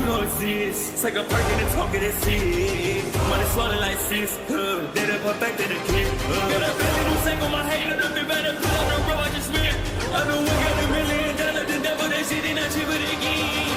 know it's this. It's like a perk in the talk of this shit. Money swallowed like sis. Did it perfect in the kid. Got a belly to sing on my head. Look up better. Put on the road I just spent. I've been working $1 million. The devil that shit ain't cheaper again.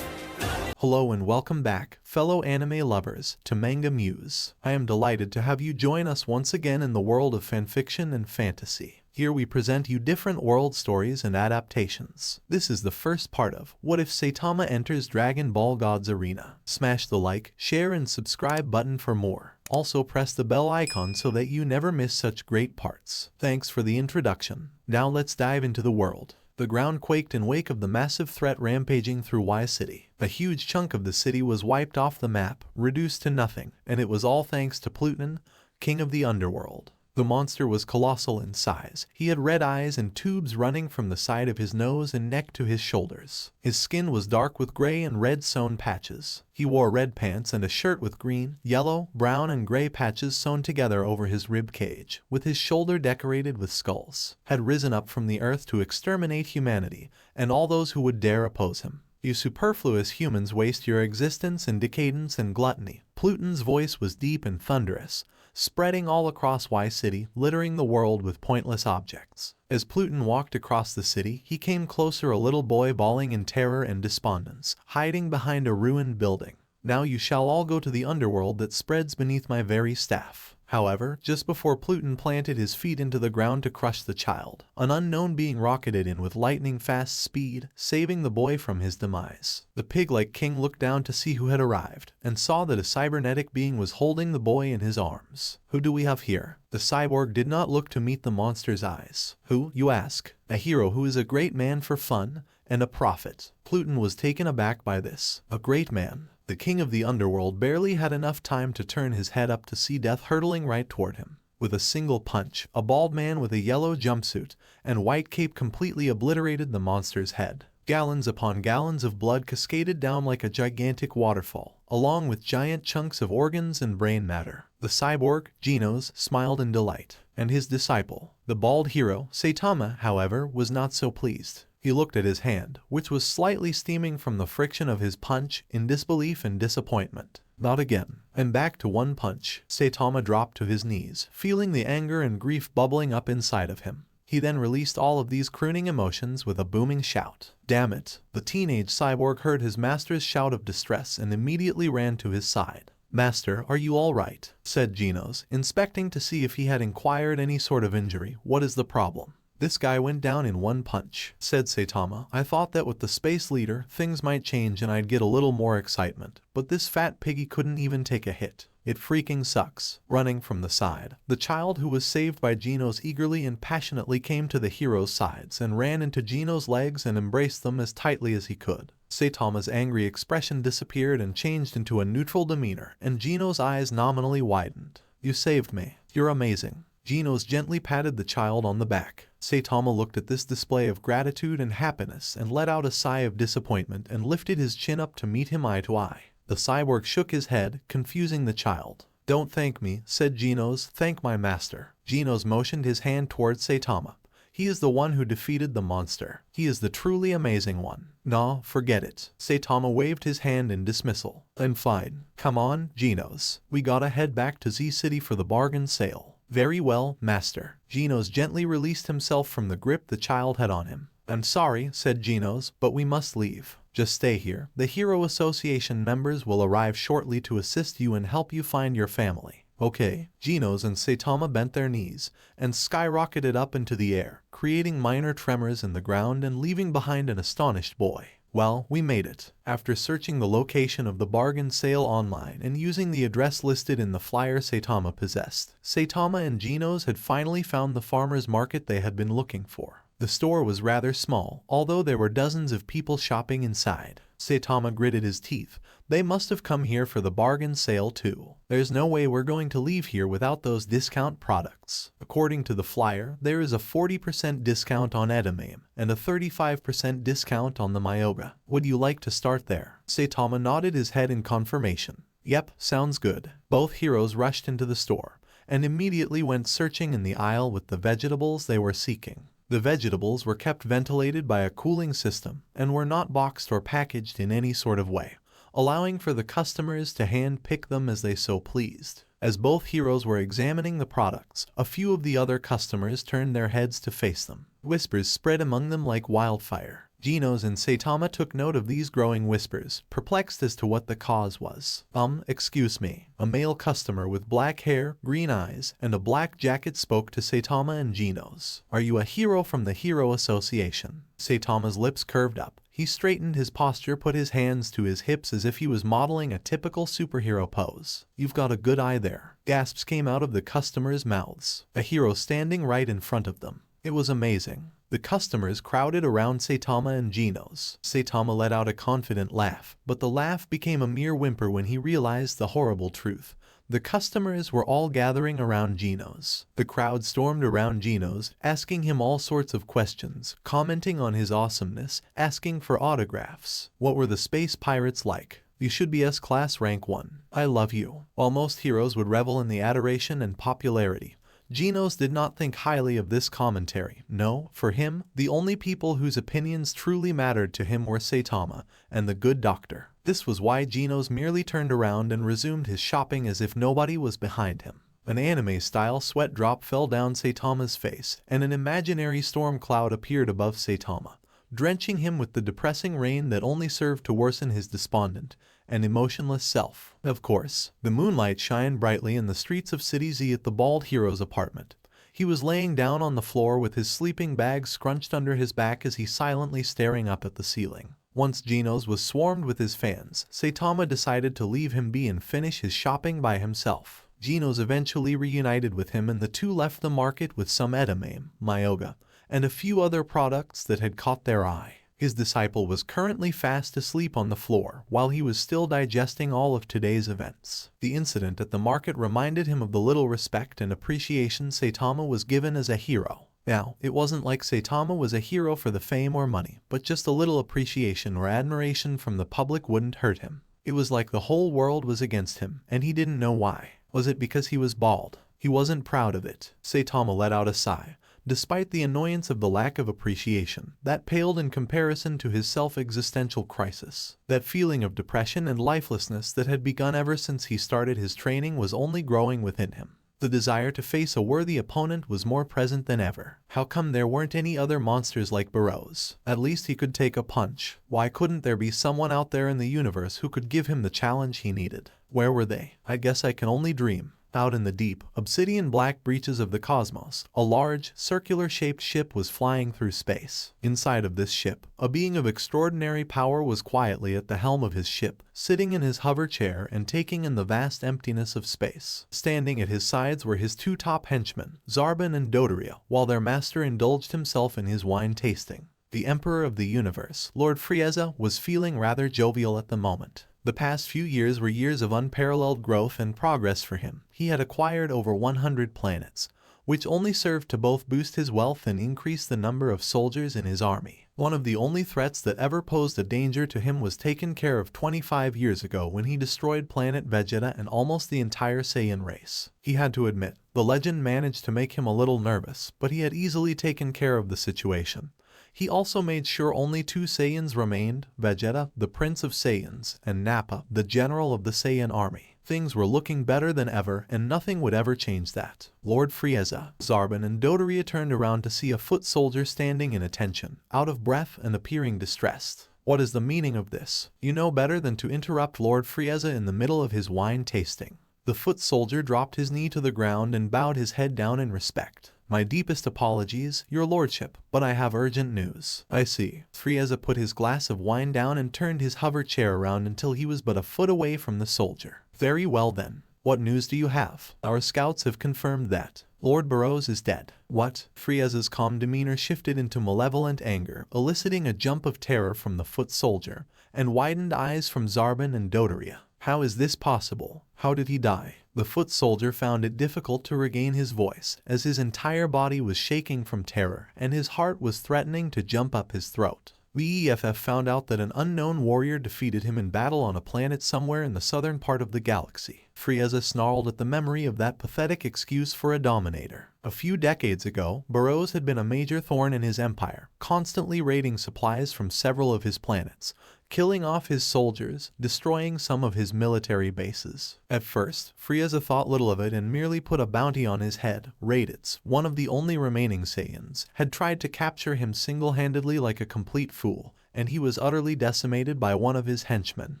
Hello and welcome back, fellow anime lovers, to MangaMuse. I am delighted to have you join us once again in the world of fanfiction and fantasy. Here we present you different world stories and adaptations. This is the first part of What If Saitama Enters Dragon Ball God's Arena. Smash the like, share and subscribe button for more. Also press the bell icon so that you never miss such great parts. Thanks for the introduction. Now let's dive into the world. The ground quaked in wake of the massive threat rampaging through Y City. A huge chunk of the city was wiped off the map, reduced to nothing, and it was all thanks to Pluton, king of the underworld. The monster was colossal in size. He had red eyes and tubes running from the side of his nose and neck to his shoulders. His skin was dark with gray and red sewn patches. He wore red pants and a shirt with green, yellow, brown and gray patches sewn together over his rib cage, with his shoulder decorated with skulls. Had risen up from the earth to exterminate humanity and all those who would dare oppose him. You superfluous humans waste your existence in decadence and gluttony. Pluton's voice was deep and thunderous, spreading all across Y City, littering the world with pointless objects. As Pluton walked across the city, he came closer, a little boy bawling in terror and despondence, hiding behind a ruined building. Now you shall all go to the underworld that spreads beneath my very staff. However, just before Pluton planted his feet into the ground to crush the child, an unknown being rocketed in with lightning-fast speed, saving the boy from his demise. The pig-like king looked down to see who had arrived, and saw that a cybernetic being was holding the boy in his arms. Who do we have here? The cyborg did not look to meet the monster's eyes. Who, you ask? A hero who is a great man for fun, and a prophet. Pluton was taken aback by this. A great man. The king of the underworld barely had enough time to turn his head up to see death hurtling right toward him. With a single punch, a bald man with a yellow jumpsuit and white cape completely obliterated the monster's head. Gallons upon gallons of blood cascaded down like a gigantic waterfall, along with giant chunks of organs and brain matter. The cyborg, Genos, smiled in delight, and his disciple, the bald hero, Saitama, however, was not so pleased. He looked at his hand, which was slightly steaming from the friction of his punch, in disbelief and disappointment. Not again. And back to one punch. Saitama dropped to his knees, feeling the anger and grief bubbling up inside of him. He then released all of these crooning emotions with a booming shout. Damn it! The teenage cyborg heard his master's shout of distress and immediately ran to his side. "Master, are you all right?" said Genos, inspecting to see if he had acquired any sort of injury. "What is the problem?" "This guy went down in one punch," said Saitama. "I thought that with the space leader, things might change and I'd get a little more excitement. But this fat piggy couldn't even take a hit. It freaking sucks." Running from the side, the child who was saved by Genos eagerly and passionately came to the hero's sides and ran into Genos' legs and embraced them as tightly as he could. Saitama's angry expression disappeared and changed into a neutral demeanor, and Genos' eyes nominally widened. "You saved me. You're amazing." Genos gently patted the child on the back. Saitama looked at this display of gratitude and happiness and let out a sigh of disappointment and lifted his chin up to meet him eye to eye. The cyborg shook his head, confusing the child. "Don't thank me," said Genos. "Thank my master." Genos motioned his hand towards Saitama. "He is the one who defeated the monster. He is the truly amazing one." "Nah, forget it." Saitama waved his hand in dismissal. "I'm fine. Come on, Genos. We gotta head back to Z City for the bargain sale." "Very well, master." Genos gently released himself from the grip the child had on him. "I'm sorry," said Genos, "but we must leave. Just stay here. The Hero Association members will arrive shortly to assist you and help you find your family." "Okay." Genos and Saitama bent their knees and skyrocketed up into the air, creating minor tremors in the ground and leaving behind an astonished boy. "Well, we made it." After searching the location of the bargain sale online and using the address listed in the flyer Saitama possessed, Saitama and Genos had finally found the farmer's market they had been looking for. The store was rather small, although there were dozens of people shopping inside. Saitama gritted his teeth. They must have come here for the bargain sale too. There's no way we're going to leave here without those discount products. According to the flyer, there is a 40% discount on edamame and a 35% discount on the myoga. Would you like to start there? Saitama nodded his head in confirmation. Yep, sounds good. Both heroes rushed into the store and immediately went searching in the aisle with the vegetables they were seeking. The vegetables were kept ventilated by a cooling system and were not boxed or packaged in any sort of way, allowing for the customers to hand-pick them as they so pleased. As both heroes were examining the products, a few of the other customers turned their heads to face them. Whispers spread among them like wildfire. Genos and Saitama took note of these growing whispers, perplexed as to what the cause was. Excuse me. A male customer with black hair, green eyes, and a black jacket spoke to Saitama and Genos. Are you a hero from the Hero Association? Saitama's lips curved up. He straightened his posture, put his hands to his hips as if he was modeling a typical superhero pose. You've got a good eye there. Gasps came out of the customers' mouths. A hero standing right in front of them. It was amazing. The customers crowded around Saitama and Genos. Saitama let out a confident laugh, but the laugh became a mere whimper when he realized the horrible truth. The customers were all gathering around Genos. The crowd stormed around Genos, asking him all sorts of questions, commenting on his awesomeness, asking for autographs. What were the space pirates like? You should be S-Class rank 1. I love you. While most heroes would revel in the adoration and popularity, Genos did not think highly of this commentary. No, for him, the only people whose opinions truly mattered to him were Saitama and the good doctor. This was why Genos merely turned around and resumed his shopping as if nobody was behind him. An anime-style sweat drop fell down Saitama's face, and an imaginary storm cloud appeared above Saitama, drenching him with the depressing rain that only served to worsen his despondent and emotionless self. Of course, the moonlight shined brightly in the streets of City Z at the bald hero's apartment. He was laying down on the floor with his sleeping bag scrunched under his back as he silently staring up at the ceiling. Once Genos was swarmed with his fans, Saitama decided to leave him be and finish his shopping by himself. Genos eventually reunited with him and the two left the market with some edamame, myoga, and a few other products that had caught their eye. His disciple was currently fast asleep on the floor while he was still digesting all of today's events. The incident at the market reminded him of the little respect and appreciation Saitama was given as a hero. Now, it wasn't like Saitama was a hero for the fame or money, but just a little appreciation or admiration from the public wouldn't hurt him. It was like the whole world was against him, and he didn't know why. Was it because he was bald? He wasn't proud of it. Saitama let out a sigh. Despite the annoyance of the lack of appreciation, that paled in comparison to his self-existential crisis. That feeling of depression and lifelessness that had begun ever since he started his training was only growing within him. The desire to face a worthy opponent was more present than ever. How come there weren't any other monsters like Boros? At least he could take a punch. Why couldn't there be someone out there in the universe who could give him the challenge he needed? Where were they? I guess I can only dream. Out in the deep, obsidian black breaches of the cosmos, a large, circular-shaped ship was flying through space. Inside of this ship, a being of extraordinary power was quietly at the helm of his ship, sitting in his hover chair and taking in the vast emptiness of space. Standing at his sides were his two top henchmen, Zarbon and Dodoria, while their master indulged himself in his wine tasting. The Emperor of the Universe, Lord Frieza, was feeling rather jovial at the moment. The past few years were years of unparalleled growth and progress for him. He had acquired over 100 planets, which only served to both boost his wealth and increase the number of soldiers in his army. One of the only threats that ever posed a danger to him was taken care of 25 years ago when he destroyed planet Vegeta and almost the entire Saiyan race. He had to admit, the legend managed to make him a little nervous, but he had easily taken care of the situation. He also made sure only 2 Saiyans remained, Vegeta, the Prince of Saiyans, and Nappa, the General of the Saiyan Army. Things were looking better than ever, and nothing would ever change that. Lord Frieza, Zarbon, and Dodoria turned around to see a foot soldier standing in attention, out of breath and appearing distressed. What is the meaning of this? You know better than to interrupt Lord Frieza in the middle of his wine tasting. The foot soldier dropped his knee to the ground and bowed his head down in respect. My deepest apologies, your lordship, but I have urgent news. I see. Frieza put his glass of wine down and turned his hover chair around until he was but a foot away from the soldier. Very well then. What news do you have? Our scouts have confirmed that Lord Boros is dead. What? Frieza's calm demeanor shifted into malevolent anger, eliciting a jump of terror from the foot soldier, and widened eyes from Zarbon and Dodoria. How is this possible? How did he die? The foot soldier found it difficult to regain his voice, as his entire body was shaking from terror, and his heart was threatening to jump up his throat. VEFF found out that an unknown warrior defeated him in battle on a planet somewhere in the southern part of the galaxy. Frieza snarled at the memory of that pathetic excuse for a dominator. A few decades ago, Boros had been a major thorn in his empire, constantly raiding supplies from several of his planets, killing off his soldiers, destroying some of his military bases. At first, Frieza thought little of it and merely put a bounty on his head. Raditz, one of the only remaining Saiyans, had tried to capture him single-handedly like a complete fool, and he was utterly decimated by one of his henchmen,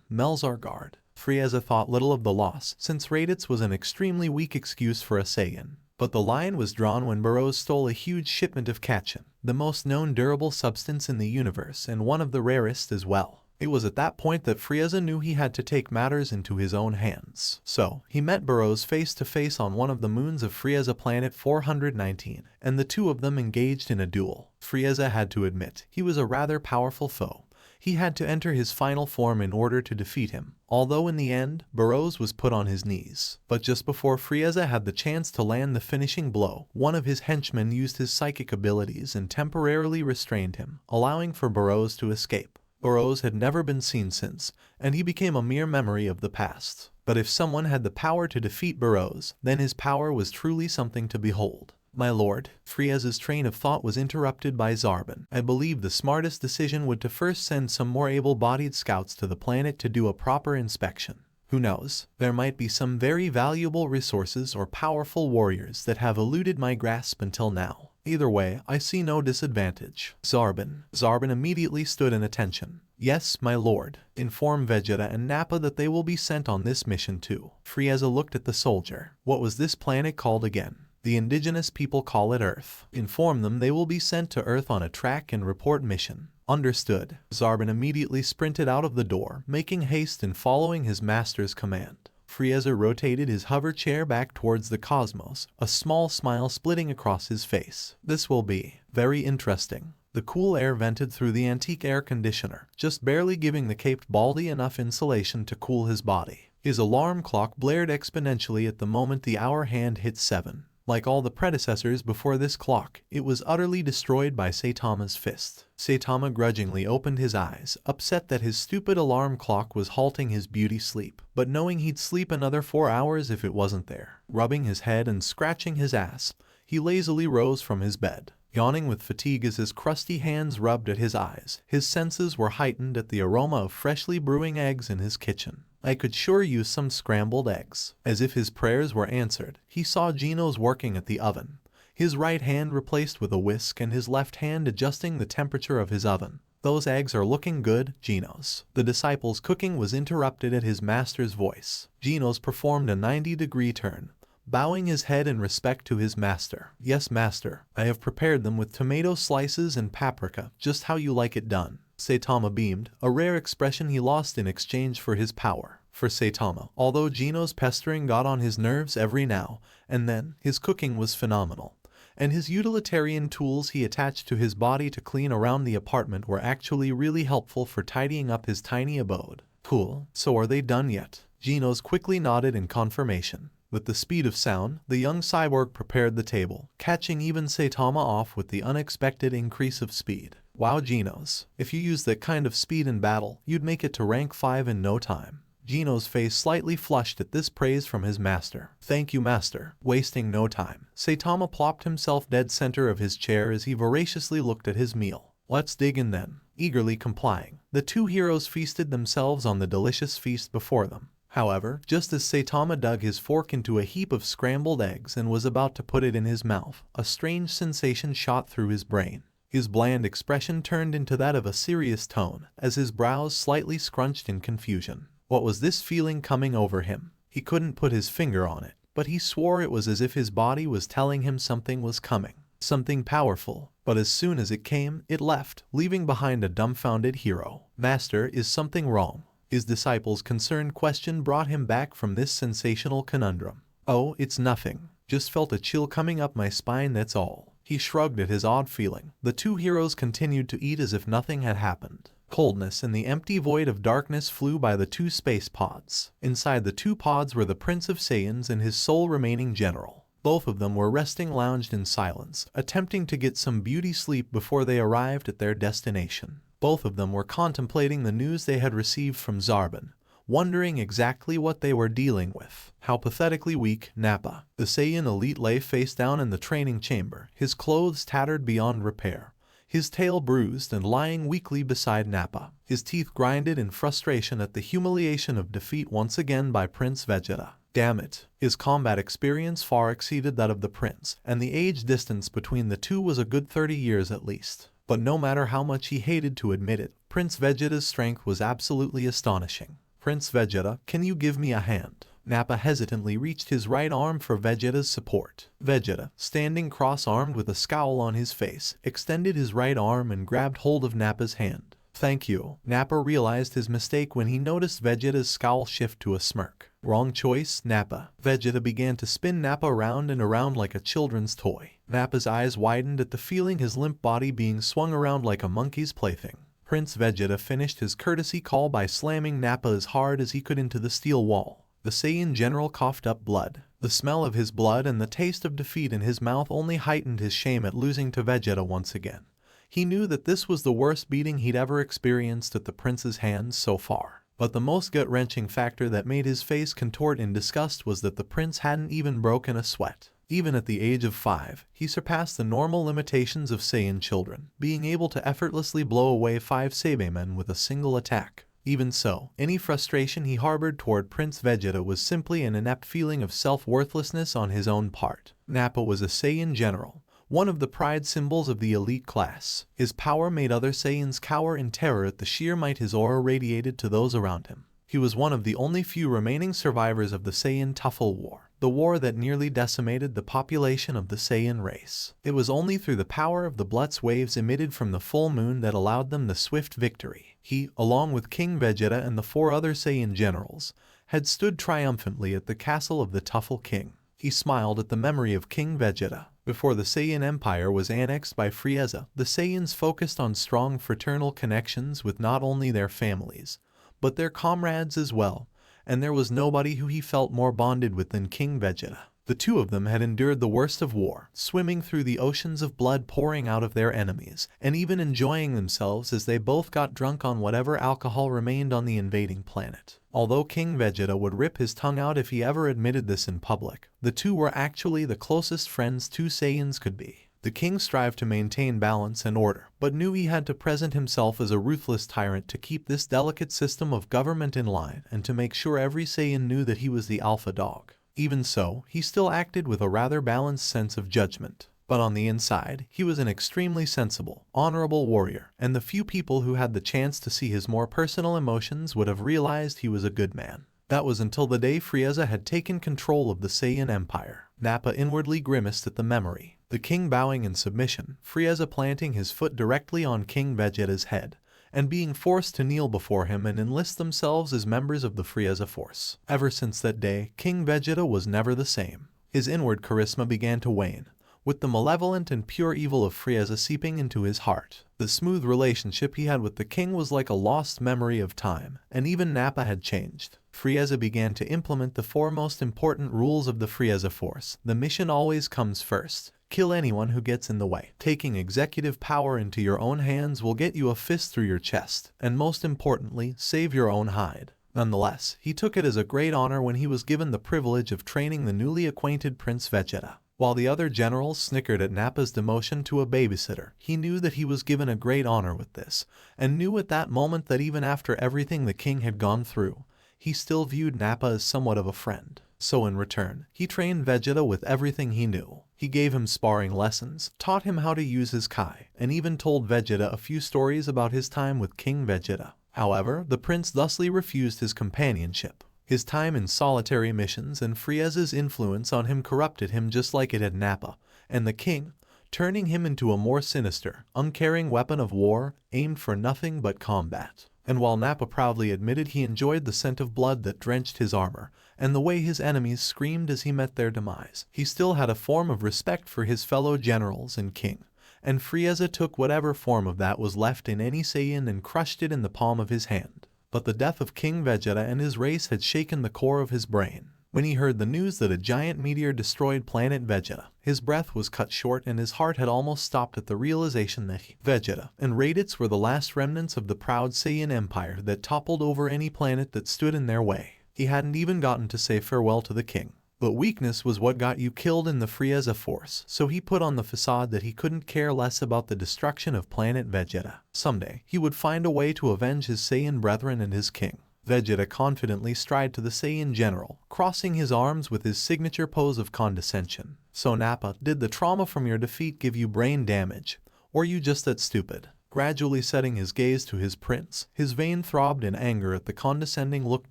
Melzargard. Frieza thought little of the loss, since Raditz was an extremely weak excuse for a Saiyan. But the line was drawn when Boros stole a huge shipment of Kachin, the most known durable substance in the universe and one of the rarest as well. It was at that point that Frieza knew he had to take matters into his own hands. So, he met Boros face to face on one of the moons of Frieza Planet 419, and the two of them engaged in a duel. Frieza had to admit, he was a rather powerful foe. He had to enter his final form in order to defeat him, although in the end, Boros was put on his knees. But just before Frieza had the chance to land the finishing blow, one of his henchmen used his psychic abilities and temporarily restrained him, allowing for Boros to escape. Boros had never been seen since, and he became a mere memory of the past. But if someone had the power to defeat Boros, then his power was truly something to behold. My lord, Frieza's train of thought was interrupted by Zarbon. I believe the smartest decision would to first send some more able-bodied scouts to the planet to do a proper inspection. Who knows, there might be some very valuable resources or powerful warriors that have eluded my grasp until now. Either way, I see no disadvantage. Zarbon immediately stood in attention. Yes, my lord. Inform Vegeta and Nappa that they will be sent on this mission too. Frieza looked at the soldier. What was this planet called again? The indigenous people call it Earth. Inform them they will be sent to Earth on a track and report mission. Understood. Zarbon immediately sprinted out of the door, making haste and following his master's command. Frieza rotated his hover chair back towards the cosmos, a small smile splitting across his face. This will be very interesting. The cool air vented through the antique air conditioner, just barely giving the caped Baldy enough insulation to cool his body. His alarm clock blared exponentially at the moment the hour hand hit 7. Like all the predecessors before this clock, it was utterly destroyed by Saitama's fist. Saitama grudgingly opened his eyes, upset that his stupid alarm clock was halting his beauty sleep, but knowing he'd sleep another 4 hours if it wasn't there. Rubbing his head and scratching his ass, he lazily rose from his bed. Yawning with fatigue as his crusty hands rubbed at his eyes, his senses were heightened at the aroma of freshly brewing eggs in his kitchen. I could sure use some scrambled eggs. As if his prayers were answered, he saw Genos working at the oven, his right hand replaced with a whisk and his left hand adjusting the temperature of his oven. Those eggs are looking good, Genos. The disciple's cooking was interrupted at his master's voice. Genos performed a 90-degree turn, bowing his head in respect to his master. Yes, master. I have prepared them with tomato slices and paprika, just how you like it done. Saitama beamed, a rare expression he lost in exchange for his power. For Saitama, although Genos' pestering got on his nerves every now and then, his cooking was phenomenal. And his utilitarian tools he attached to his body to clean around the apartment were actually really helpful for tidying up his tiny abode. Cool. So are they done yet? Genos quickly nodded in confirmation. With the speed of sound, the young cyborg prepared the table, catching even Saitama off with the unexpected increase of speed. Wow, Genos. If you used that kind of speed in battle, you'd make it to rank 5 in no time. Genos' face slightly flushed at this praise from his master. Thank you, master. Wasting no time. Saitama plopped himself dead center of his chair as he voraciously looked at his meal. Let's dig in then. Eagerly complying, the two heroes feasted themselves on the delicious feast before them. However, just as Saitama dug his fork into a heap of scrambled eggs and was about to put it in his mouth, a strange sensation shot through his brain. His bland expression turned into that of a serious tone, as his brows slightly scrunched in confusion. What was this feeling coming over him? He couldn't put his finger on it, but he swore it was as if his body was telling him something was coming. Something powerful. But as soon as it came, it left, leaving behind a dumbfounded hero. Master, is something wrong? His disciple's concerned question brought him back from this sensational conundrum. Oh, it's nothing. Just felt a chill coming up my spine, that's all. He shrugged at his odd feeling. The two heroes continued to eat as if nothing had happened. Coldness and the empty void of darkness flew by the two space pods. Inside the two pods were the Prince of Saiyans and his sole remaining general. Both of them were resting lounged in silence, attempting to get some beauty sleep before they arrived at their destination. Both of them were contemplating the news they had received from Zarbon, wondering exactly what they were dealing with. How pathetically weak Nappa, the Saiyan elite, lay face down in the training chamber, his clothes tattered beyond repair, his tail bruised and lying weakly beside Nappa, his teeth grinded in frustration at the humiliation of defeat once again by Prince Vegeta. Damn it, his combat experience far exceeded that of the prince, and the age distance between the two was a good 30 years at least. But no matter how much he hated to admit it, Prince Vegeta's strength was absolutely astonishing. Prince Vegeta, can you give me a hand? Nappa hesitantly reached his right arm for Vegeta's support. Vegeta, standing cross-armed with a scowl on his face, extended his right arm and grabbed hold of Nappa's hand. Thank you. Nappa realized his mistake when he noticed Vegeta's scowl shift to a smirk. Wrong choice, Nappa. Vegeta began to spin Nappa around and around like a children's toy. Nappa's eyes widened at the feeling his limp body being swung around like a monkey's plaything. Prince Vegeta finished his courtesy call by slamming Nappa as hard as he could into the steel wall. The Saiyan general coughed up blood. The smell of his blood and the taste of defeat in his mouth only heightened his shame at losing to Vegeta once again. He knew that this was the worst beating he'd ever experienced at the prince's hands so far. But the most gut-wrenching factor that made his face contort in disgust was that the prince hadn't even broken a sweat. Even at the age of 5, he surpassed the normal limitations of Saiyan children, being able to effortlessly blow away 5 Saibamen with a single attack. Even so, any frustration he harbored toward Prince Vegeta was simply an inept feeling of self-worthlessness on his own part. Nappa was a Saiyan general, one of the pride symbols of the elite class. His power made other Saiyans cower in terror at the sheer might his aura radiated to those around him. He was one of the only few remaining survivors of the Saiyan Tuffle War, the war that nearly decimated the population of the Saiyan race. It was only through the power of the Blitz waves emitted from the full moon that allowed them the swift victory. He, along with King Vegeta and the 4 other Saiyan generals, had stood triumphantly at the castle of the Tuffle King. He smiled at the memory of King Vegeta. Before the Saiyan Empire was annexed by Frieza, the Saiyans focused on strong fraternal connections with not only their families, but their comrades as well, and there was nobody who he felt more bonded with than King Vegeta. The two of them had endured the worst of war, swimming through the oceans of blood pouring out of their enemies, and even enjoying themselves as they both got drunk on whatever alcohol remained on the invading planet. Although King Vegeta would rip his tongue out if he ever admitted this in public, the two were actually the closest friends 2 Saiyans could be. The king strived to maintain balance and order, but knew he had to present himself as a ruthless tyrant to keep this delicate system of government in line and to make sure every Saiyan knew that he was the alpha dog. Even so, he still acted with a rather balanced sense of judgment. But on the inside, he was an extremely sensible, honorable warrior, and the few people who had the chance to see his more personal emotions would have realized he was a good man. That was until the day Frieza had taken control of the Saiyan Empire. Nappa inwardly grimaced at the memory. The king bowing in submission, Frieza planting his foot directly on King Vegeta's head, and being forced to kneel before him and enlist themselves as members of the Frieza force. Ever since that day, King Vegeta was never the same. His inward charisma began to wane, with the malevolent and pure evil of Frieza seeping into his heart. The smooth relationship he had with the king was like a lost memory of time, and even Nappa had changed. Frieza began to implement the 4 most important rules of the Frieza Force. The mission always comes first. Kill anyone who gets in the way. Taking executive power into your own hands will get you a fist through your chest, and most importantly, save your own hide. Nonetheless, he took it as a great honor when he was given the privilege of training the newly acquainted Prince Vegeta. While the other generals snickered at Nappa's demotion to a babysitter, he knew that he was given a great honor with this, and knew at that moment that even after everything the king had gone through, he still viewed Nappa as somewhat of a friend. So in return, he trained Vegeta with everything he knew. He gave him sparring lessons, taught him how to use his Kai, and even told Vegeta a few stories about his time with King Vegeta. However, the prince thusly refused his companionship. His time in solitary missions and Frieza's influence on him corrupted him just like it had Nappa, and the king, turning him into a more sinister, uncaring weapon of war, aimed for nothing but combat. And while Nappa proudly admitted he enjoyed the scent of blood that drenched his armor, and the way his enemies screamed as he met their demise, he still had a form of respect for his fellow generals and king, and Frieza took whatever form of that was left in any Saiyan and crushed it in the palm of his hand. But the death of King Vegeta and his race had shaken the core of his brain. When he heard the news that a giant meteor destroyed planet Vegeta, his breath was cut short and his heart had almost stopped at the realization that Vegeta and Raditz were the last remnants of the proud Saiyan Empire that toppled over any planet that stood in their way. He hadn't even gotten to say farewell to the king. But weakness was what got you killed in the Frieza Force, so he put on the facade that he couldn't care less about the destruction of planet Vegeta. Someday, he would find a way to avenge his Saiyan brethren and his king. Vegeta confidently stride to the Saiyan general, crossing his arms with his signature pose of condescension. So Nappa, did the trauma from your defeat give you brain damage? Or are you just that stupid? Gradually setting his gaze to his prince, his vein throbbed in anger at the condescending look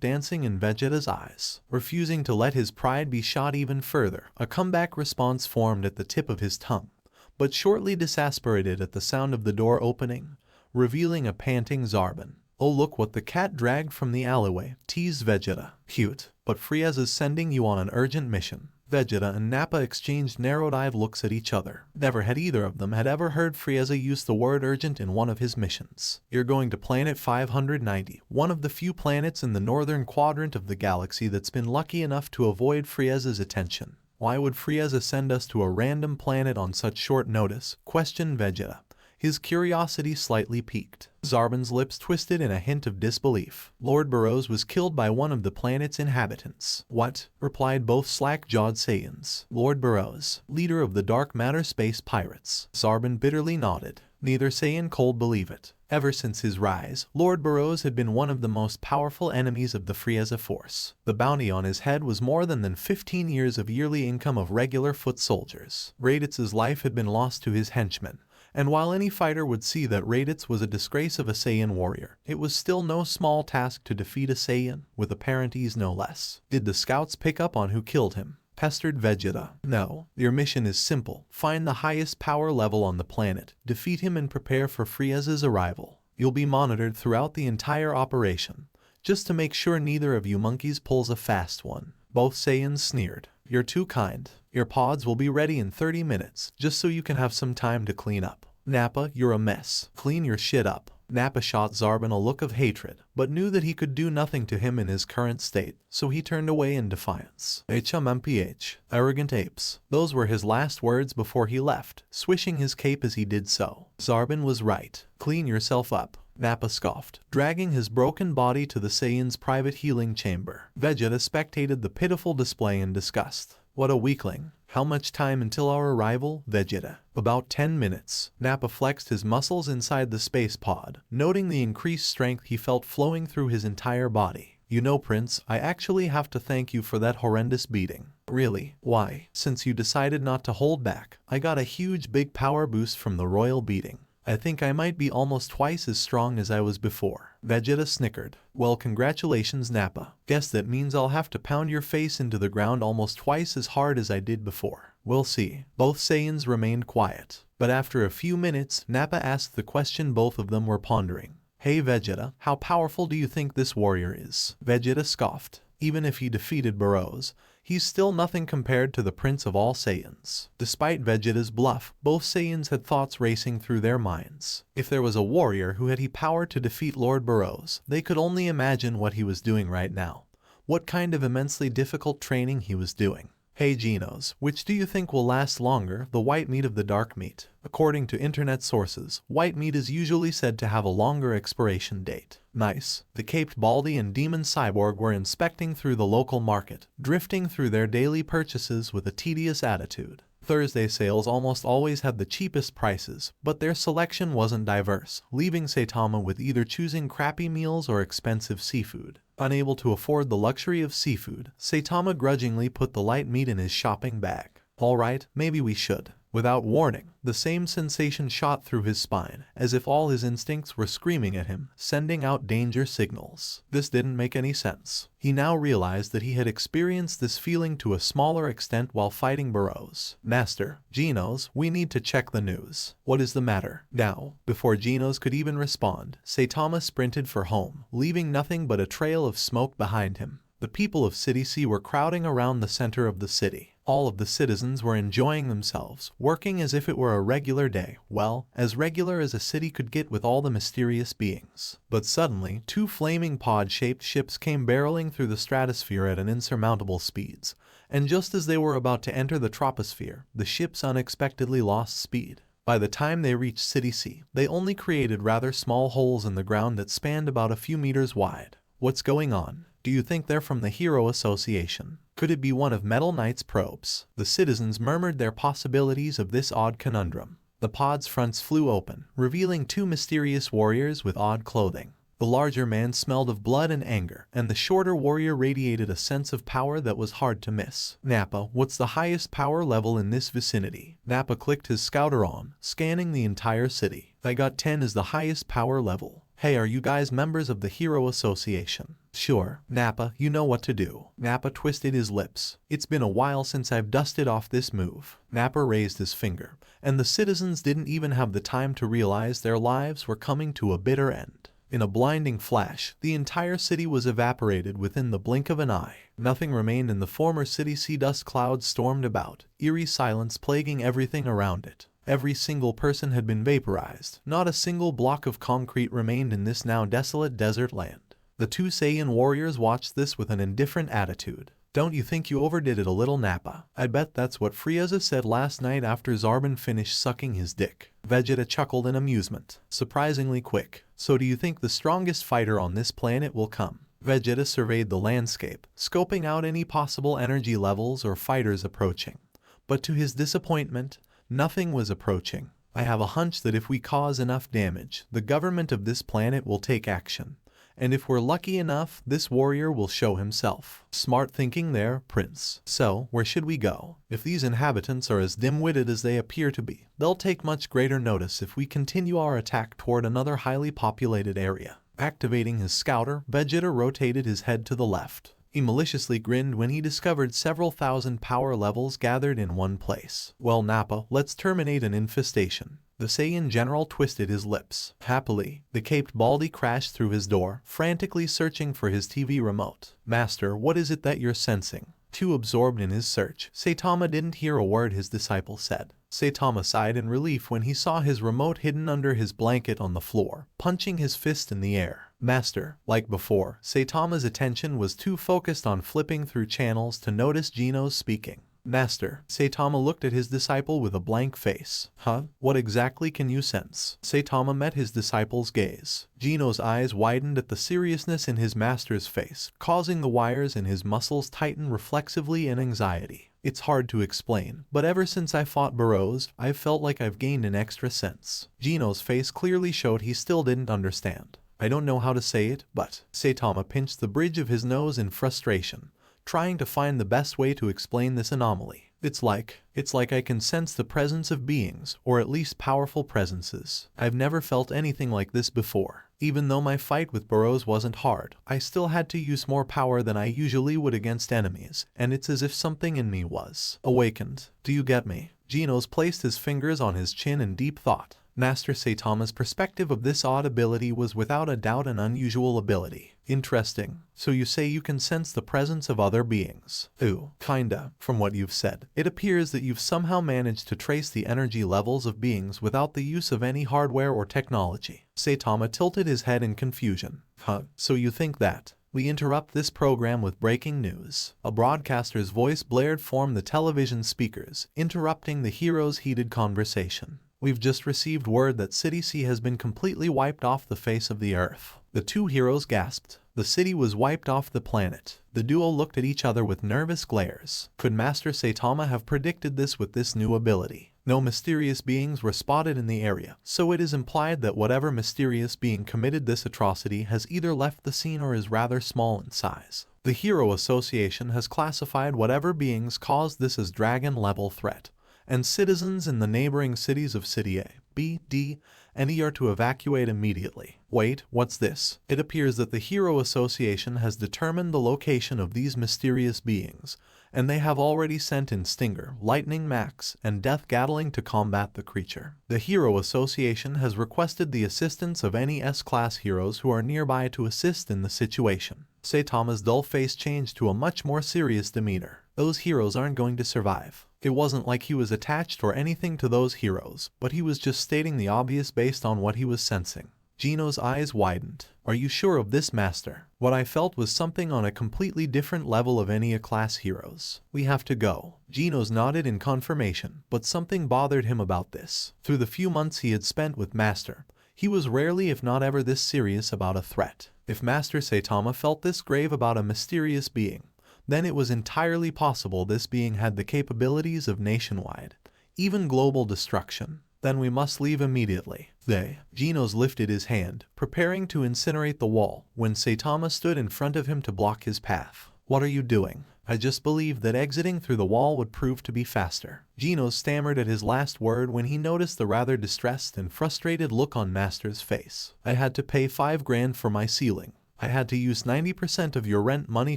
dancing in Vegeta's eyes. Refusing to let his pride be shot even further, a comeback response formed at the tip of his tongue, but shortly disasperated at the sound of the door opening, revealing a panting Zarbon. Oh, look what the cat dragged from the alleyway, teased Vegeta. Cute, but Frieza's sending you on an urgent mission. Vegeta and Nappa exchanged narrowed-eyed looks at each other. Never had either of them had ever heard Frieza use the word urgent in one of his missions. You're going to planet 590, one of the few planets in the northern quadrant of the galaxy that's been lucky enough to avoid Frieza's attention. Why would Frieza send us to a random planet on such short notice? Questioned Vegeta, his curiosity slightly piqued. Zarbon's lips twisted in a hint of disbelief. Lord Boros was killed by one of the planet's inhabitants. What? Replied both slack-jawed Saiyans. Lord Boros, leader of the dark matter space pirates. Zarbon bitterly nodded. Neither Saiyan could believe it. Ever since his rise, Lord Boros had been one of the most powerful enemies of the Frieza Force. The bounty on his head was more than 15 years of yearly income of regular foot soldiers. Raditz's life had been lost to his henchmen. And while any fighter would see that Raditz was a disgrace of a Saiyan warrior, it was still no small task to defeat a Saiyan, with apparent ease no less. Did the scouts pick up on who killed him? Pestered Vegeta. No, your mission is simple. Find the highest power level on the planet, defeat him and prepare for Frieza's arrival. You'll be monitored throughout the entire operation, just to make sure neither of you monkeys pulls a fast one. Both Saiyans sneered. You're too kind. Your pods will be ready in 30 minutes, just so you can have some time to clean up. Nappa, you're a mess. Clean your shit up. Nappa shot Zarbon a look of hatred, but knew that he could do nothing to him in his current state, so he turned away in defiance. HMMPH. Arrogant apes. Those were his last words before he left, swishing his cape as he did so. Zarbon was right. Clean yourself up. Nappa scoffed, dragging his broken body to the Saiyan's private healing chamber. Vegeta spectated the pitiful display in disgust. What a weakling. How much time until our arrival, Vegeta? About 10 minutes. Nappa flexed his muscles inside the space pod, noting the increased strength he felt flowing through his entire body. You know, Prince, I actually have to thank you for that horrendous beating. Really? Why? Since you decided not to hold back, I got a huge big power boost from the royal beating. I think I might be almost twice as strong as I was before. Vegeta snickered. Well, congratulations, Nappa. Guess that means I'll have to pound your face into the ground almost twice as hard as I did before. We'll see. Both Saiyans remained quiet. But after a few minutes, Nappa asked the question both of them were pondering. Hey Vegeta, how powerful do you think this warrior is? Vegeta scoffed. Even if he defeated Boros, he's still nothing compared to the Prince of all Saiyans. Despite Vegeta's bluff, both Saiyans had thoughts racing through their minds. If there was a warrior who had the power to defeat Lord Boros, they could only imagine what he was doing right now. What kind of immensely difficult training he was doing. Hey genos, which do you think will last longer, the white meat of the dark meat? According to internet sources, white meat is usually said to have a longer expiration date. Nice. The caped Baldy and Demon Cyborg were inspecting through the local market, drifting through their daily purchases with a tedious attitude. Thursday sales almost always had the cheapest prices, but their selection wasn't diverse, leaving Saitama with either choosing crappy meals or expensive seafood. Unable to afford the luxury of seafood, Saitama grudgingly put the light meat in his shopping bag. Alright, maybe we should. Without warning, the same sensation shot through his spine, as if all his instincts were screaming at him, sending out danger signals. This didn't make any sense. He now realized that he had experienced this feeling to a smaller extent while fighting Boros. Master, Genos, we need to check the news. What is the matter? Now, before Genos could even respond, Saitama sprinted for home, leaving nothing but a trail of smoke behind him. The people of City C were crowding around the center of the city. All of the citizens were enjoying themselves, working as if it were a regular day, well, as regular as a city could get with all the mysterious beings. But suddenly, 2 flaming pod-shaped ships came barreling through the stratosphere at an insurmountable speeds, and just as they were about to enter the troposphere, the ships unexpectedly lost speed. By the time they reached City C, they only created rather small holes in the ground that spanned about a few meters wide. What's going on? Do you think they're from the Hero Association? Could it be one of Metal Knight's probes? The citizens murmured their possibilities of this odd conundrum. The pod's fronts flew open, revealing 2 mysterious warriors with odd clothing. The larger man smelled of blood and anger, and the shorter warrior radiated a sense of power that was hard to miss. Nappa, what's the highest power level in this vicinity? Nappa clicked his scouter on, scanning the entire city. I got 10 as the highest power level. Hey, are you guys members of the Hero Association? Sure, Nappa, you know what to do. Nappa twisted his lips. It's been a while since I've dusted off this move. Nappa raised his finger, and the citizens didn't even have the time to realize their lives were coming to a bitter end. In a blinding flash, the entire city was evaporated within the blink of an eye. Nothing remained in the former city. Dust clouds stormed about, eerie silence plaguing everything around it. Every single person had been vaporized. Not a single block of concrete remained in this now desolate desert land. The 2 Saiyan warriors watched this with an indifferent attitude. Don't you think you overdid it a little, Nappa? I bet that's what Frieza said last night after Zarbon finished sucking his dick. Vegeta chuckled in amusement. Surprisingly quick. So do you think the strongest fighter on this planet will come? Vegeta surveyed the landscape, scoping out any possible energy levels or fighters approaching. But to his disappointment, nothing was approaching. I have a hunch that if we cause enough damage, the government of this planet will take action. And if we're lucky enough, this warrior will show himself. Smart thinking there, Prince. So, where should we go? If these inhabitants are as dim-witted as they appear to be, they'll take much greater notice if we continue our attack toward another highly populated area. Activating his scouter, Vegeta rotated his head to the left. He maliciously grinned when he discovered several thousand power levels gathered in one place. Well, Nappa, let's terminate an infestation. The Saiyan general twisted his lips. Happily, the caped Baldy crashed through his door, frantically searching for his TV remote. Master, what is it that you're sensing? Too absorbed in his search, Saitama didn't hear a word his disciple said. Saitama sighed in relief when he saw his remote hidden under his blanket on the floor, punching his fist in the air. Master, like before, Saitama's attention was too focused on flipping through channels to notice genos speaking. Master, Saitama looked at his disciple with a blank face. Huh? What exactly can you sense? Saitama met his disciple's gaze. Geno's eyes widened at the seriousness in his master's face, causing the wires in his muscles tighten reflexively in anxiety. It's hard to explain, but ever since I fought Boros, I've felt like I've gained an extra sense. Geno's face clearly showed he still didn't understand. I don't know how to say it, but... Saitama pinched the bridge of his nose in frustration, trying to find the best way to explain this anomaly. It's like I can sense the presence of beings, or at least powerful presences. I've never felt anything like this before. Even though my fight with Boros wasn't hard, I still had to use more power than I usually would against enemies, and it's as if something in me was awakened. Do you get me? Genos placed his fingers on his chin in deep thought. Master Saitama's perspective of this odd ability was without a doubt an unusual ability. Interesting. So you say you can sense the presence of other beings? Ooh, kinda. From what you've said, it appears that you've somehow managed to trace the energy levels of beings without the use of any hardware or technology. Saitama tilted his head in confusion. Huh? So you think that? We interrupt this program with breaking news. A broadcaster's voice blared from the television speakers, interrupting the hero's heated conversation. We've just received word that City C has been completely wiped off the face of the earth. The 2 heroes gasped. The city was wiped off the planet. The duo looked at each other with nervous glares. Could Master Saitama have predicted this with this new ability? No mysterious beings were spotted in the area, so it is implied that whatever mysterious being committed this atrocity has either left the scene or is rather small in size. The Hero Association has classified whatever beings caused this as dragon-level threat, and citizens in the neighboring cities of City A, B, D, and you are to evacuate immediately. Wait, what's this? It appears that the Hero Association has determined the location of these mysterious beings, and they have already sent in Stinger, Lightning Max, and Death Gatling to combat the creature. The Hero Association has requested the assistance of any S-class heroes who are nearby to assist in the situation. Saitama's dull face changed to a much more serious demeanor. Those heroes aren't going to survive. It wasn't like he was attached or anything to those heroes, but he was just stating the obvious based on what he was sensing. Geno's eyes widened. Are you sure of this, Master? What I felt was something on a completely different level of any A-class heroes. We have to go. Genos nodded in confirmation, but something bothered him about this. Through the few months he had spent with Master, he was rarely if not ever this serious about a threat. If Master Saitama felt this grave about a mysterious being, then it was entirely possible this being had the capabilities of nationwide, even global destruction. Then we must leave immediately. Genos lifted his hand, preparing to incinerate the wall, when Saitama stood in front of him to block his path. What are you doing? I just believed that exiting through the wall would prove to be faster. Genos stammered at his last word when he noticed the rather distressed and frustrated look on Master's face. I had to pay 5 grand for my ceiling. I had to use 90% of your rent money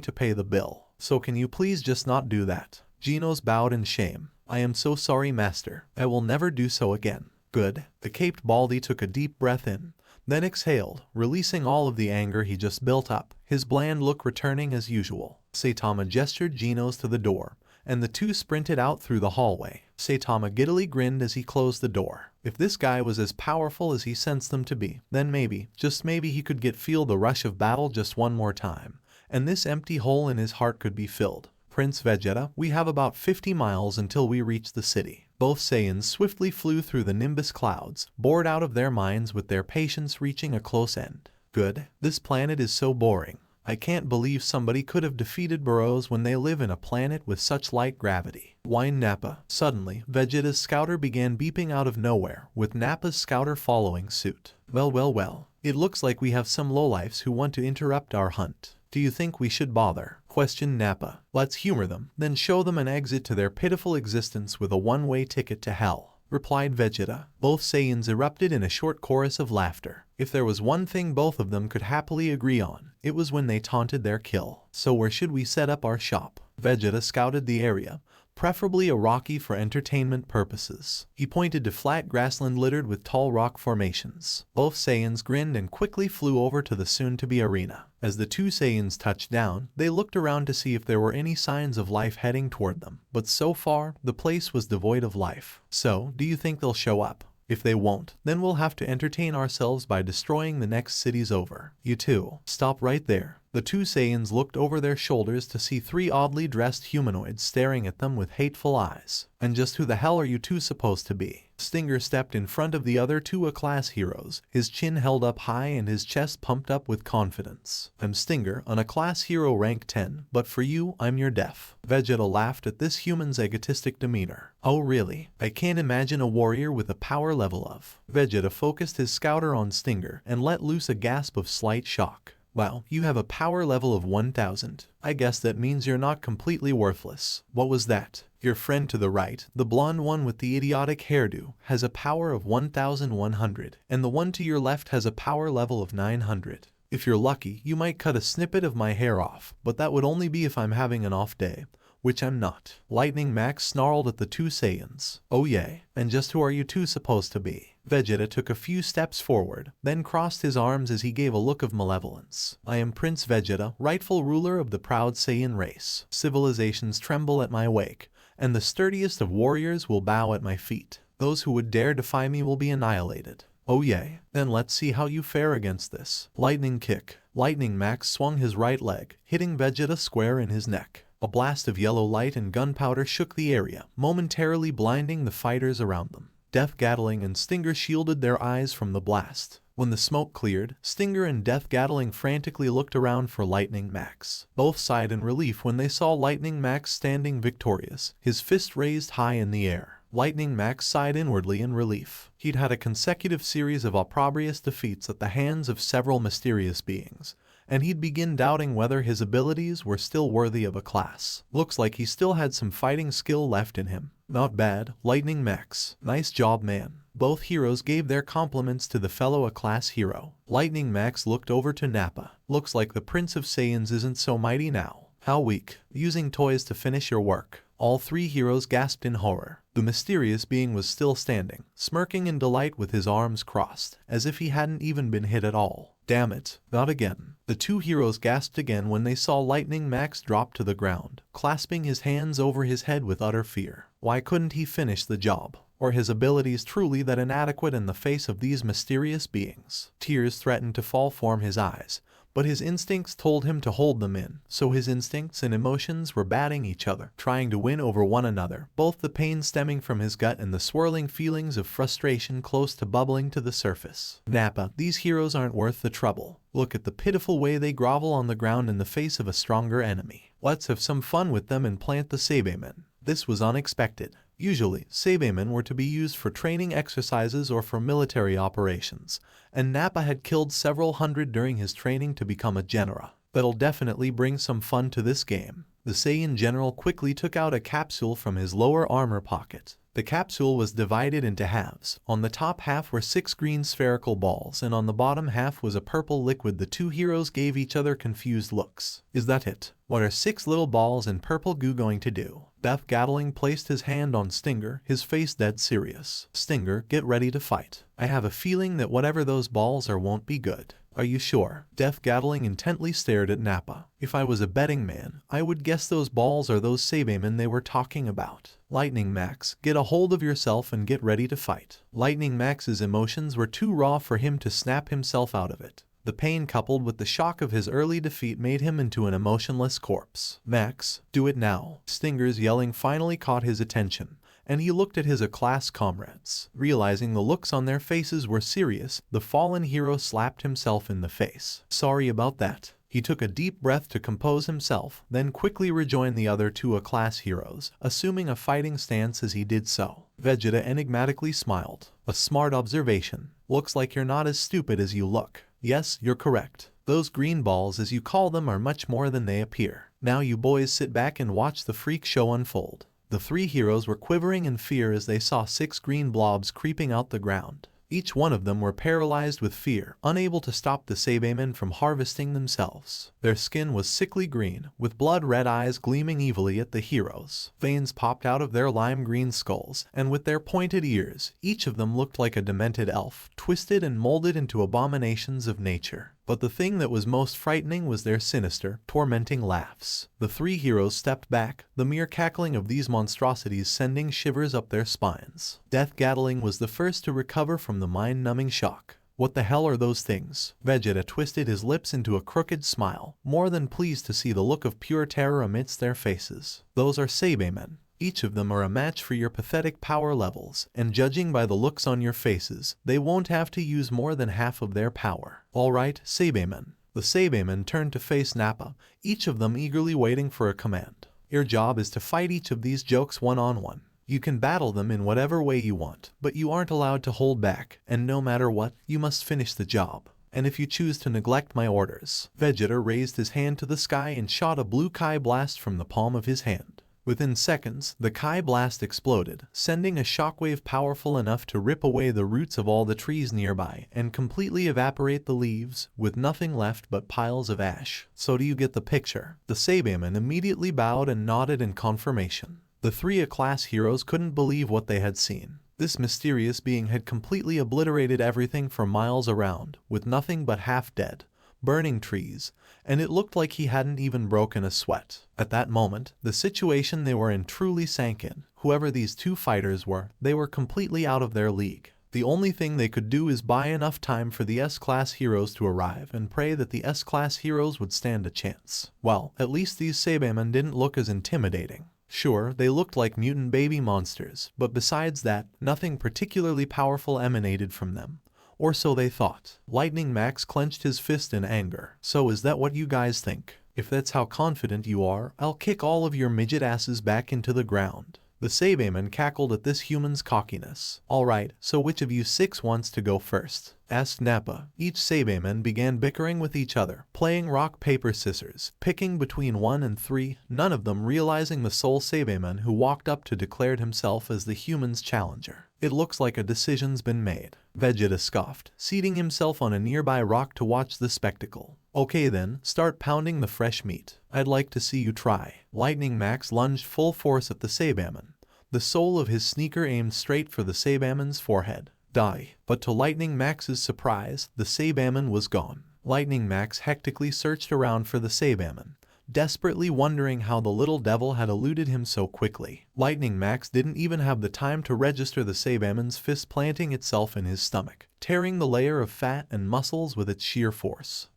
to pay the bill. So can you please just not do that? Genos bowed in shame. I am so sorry, Master. I will never do so again. Good. The caped Baldy took a deep breath in, then exhaled, releasing all of the anger he just built up, his bland look returning as usual. Saitama gestured Genos to the door, and the two sprinted out through the hallway. Saitama giddily grinned as he closed the door. If this guy was as powerful as he sensed them to be, then maybe, just maybe he could feel the rush of battle just one more time, and this empty hole in his heart could be filled. Prince Vegeta, we have about 50 miles until we reach the city. Both Saiyans swiftly flew through the nimbus clouds, bored out of their minds with their patience reaching a close end. Good. This planet is so boring. I can't believe somebody could have defeated Boros when they live in a planet with such light gravity. Whined Nappa. Suddenly, Vegeta's scouter began beeping out of nowhere, with Nappa's scouter following suit. Well. It looks like we have some lowlifes who want to interrupt our hunt. Do you think we should bother? Questioned Nappa. Let's humor them, then show them an exit to their pitiful existence with a one-way ticket to hell, replied Vegeta. Both Saiyans erupted in a short chorus of laughter. If there was one thing both of them could happily agree on, it was when they taunted their kill. So where should we set up our shop? Vegeta scouted the area, preferably a rocky for entertainment purposes. He pointed to flat grassland littered with tall rock formations. Both Saiyans grinned and quickly flew over to the soon-to-be arena. As the two Saiyans touched down, they looked around to see if there were any signs of life heading toward them. But so far, the place was devoid of life. So, do you think they'll show up? If they won't, then we'll have to entertain ourselves by destroying the next cities over. You two, stop right there. The two Saiyans looked over their shoulders to see 3 oddly dressed humanoids staring at them with hateful eyes. And just who the hell are you two supposed to be? Stinger stepped in front of the other two A-class heroes, his chin held up high and his chest pumped up with confidence. I'm Stinger, an A-class hero rank 10, but for you, I'm your def. Vegeta laughed at this human's egotistic demeanor. Oh really? I can't imagine a warrior with a power level of. Vegeta focused his scouter on Stinger and let loose a gasp of slight shock. Wow, you have a power level of 1000. I guess that means you're not completely worthless. What was that? Your friend to the right, the blonde one with the idiotic hairdo, has a power of 1100, and the one to your left has a power level of 900. If you're lucky, you might cut a snippet of my hair off, but that would only be if I'm having an off day, which I'm not. Lightning Max snarled at the two Saiyans. Oh yay, and just who are you two supposed to be? Vegeta took a few steps forward, then crossed his arms as he gave a look of malevolence. I am Prince Vegeta, rightful ruler of the proud Saiyan race. Civilizations tremble at my wake, and the sturdiest of warriors will bow at my feet. Those who would dare defy me will be annihilated. Oh yay, then let's see how you fare against this. Lightning kick. Lightning Max swung his right leg, hitting Vegeta square in his neck. A blast of yellow light and gunpowder shook the area, momentarily blinding the fighters around them. Death Gatling and Stinger shielded their eyes from the blast. When the smoke cleared, Stinger and Death Gatling frantically looked around for Lightning Max. Both sighed in relief when they saw Lightning Max standing victorious, his fist raised high in the air. Lightning Max sighed inwardly in relief. He'd had a consecutive series of opprobrious defeats at the hands of several mysterious beings, and he'd begin doubting whether his abilities were still worthy of a class. Looks like he still had some fighting skill left in him. Not bad, Lightning Max. Nice job, man. Both heroes gave their compliments to the fellow A-class hero. Lightning Max looked over to Nappa. Looks like the Prince of Saiyans isn't so mighty now. How weak. Using toys to finish your work. All three heroes gasped in horror. The mysterious being was still standing, smirking in delight with his arms crossed, as if he hadn't even been hit at all. Damn it, not again. The two heroes gasped again when they saw Lightning Max drop to the ground, clasping his hands over his head with utter fear. Why couldn't he finish the job? Or his abilities truly that inadequate in the face of these mysterious beings? Tears threatened to fall from his eyes, but his instincts told him to hold them in, so his instincts and emotions were batting each other, trying to win over one another, both the pain stemming from his gut and the swirling feelings of frustration close to bubbling to the surface. Nappa, these heroes aren't worth the trouble. Look at the pitiful way they grovel on the ground in the face of a stronger enemy. Let's have some fun with them and plant the Saitama. This was unexpected. Usually, Saitama were to be used for training exercises or for military operations, and Nappa had killed several hundred during his training to become a general. That'll definitely bring some fun to this game. The Saiyan general quickly took out a capsule from his lower armor pocket. The capsule was divided into halves. On the top half were 6 green spherical balls, and on the bottom half was a purple liquid. The two heroes gave each other confused looks. Is that it? What are 6 little balls in purple goo going to do? Death Gatling placed his hand on Stinger, his face dead serious. Stinger, get ready to fight. I have a feeling that whatever those balls are won't be good. Are you sure? Death Gatling intently stared at Nappa. If I was a betting man, I would guess those balls are those Saitama they were talking about. Lightning Max, get a hold of yourself and get ready to fight. Lightning Max's emotions were too raw for him to snap himself out of it. The pain coupled with the shock of his early defeat made him into an emotionless corpse. Max, do it now. Stinger's yelling finally caught his attention, and he looked at his A-class comrades. Realizing the looks on their faces were serious, the fallen hero slapped himself in the face. Sorry about that. He took a deep breath to compose himself, then quickly rejoined the other two A-class heroes, assuming a fighting stance as he did so. Vegeta enigmatically smiled. A smart observation. Looks like you're not as stupid as you look. Yes, you're correct. Those green balls, as you call them, are much more than they appear. Now you boys sit back and watch the freak show unfold. The three heroes were quivering in fear as they saw 6 green blobs creeping out the ground. Each one of them were paralyzed with fear, unable to stop the Saitama from harvesting themselves. Their skin was sickly green, with blood-red eyes gleaming evilly at the heroes. Veins popped out of their lime-green skulls, and with their pointed ears, each of them looked like a demented elf, twisted and molded into abominations of nature. But the thing that was most frightening was their sinister, tormenting laughs. The three heroes stepped back, the mere cackling of these monstrosities sending shivers up their spines. Death Gatling was the first to recover from the mind-numbing shock. What the hell are those things? Vegeta twisted his lips into a crooked smile, more than pleased to see the look of pure terror amidst their faces. Those are Saitama. Each of them are a match for your pathetic power levels, and judging by the looks on your faces, they won't have to use more than half of their power. Alright, Saitama. The Saitama turned to face Nappa, each of them eagerly waiting for a command. Your job is to fight each of these jokes one-on-one. You can battle them in whatever way you want, but you aren't allowed to hold back, and no matter what, you must finish the job. And if you choose to neglect my orders... Vegeta raised his hand to the sky and shot a blue Kai blast from the palm of his hand. Within seconds, the Kai blast exploded, sending a shockwave powerful enough to rip away the roots of all the trees nearby and completely evaporate the leaves, with nothing left but piles of ash. So do you get the picture? The Saitama immediately bowed and nodded in confirmation. The three A-class heroes couldn't believe what they had seen. This mysterious being had completely obliterated everything for miles around, with nothing but half-dead, burning trees, and it looked like he hadn't even broken a sweat. At that moment, the situation they were in truly sank in. Whoever these two fighters were, they were completely out of their league. The only thing they could do is buy enough time for the S-class heroes to arrive and pray that the S-class heroes would stand a chance. Well, at least these Saitama didn't look as intimidating. Sure, they looked like mutant baby monsters, but besides that, nothing particularly powerful emanated from them. Or so they thought. Lightning Max clenched his fist in anger. So is that what you guys think? If that's how confident you are, I'll kick all of your midget asses back into the ground. The Saibaman cackled at this human's cockiness. "Alright, so which of you 6 wants to go first?" asked Nappa. Each Saibaman began bickering with each other, playing rock, paper, scissors, picking between 1 and 3, none of them realizing the sole Saibaman who walked up to declared himself as the human's challenger. "It looks like a decision's been made," Vegeta scoffed, seating himself on a nearby rock to watch the spectacle. "Okay then, start pounding the fresh meat. I'd like to see you try." Lightning Max lunged full force at the Saibaman. The sole of his sneaker aimed straight for the Saibaman's forehead. Die. But to Lightning Max's surprise, the Saibaman was gone. Lightning Max hectically searched around for the Saibaman, desperately wondering how the little devil had eluded him so quickly. Lightning Max didn't even have the time to register the Saibaman's fist planting itself in his stomach, tearing the layer of fat and muscles with its sheer force.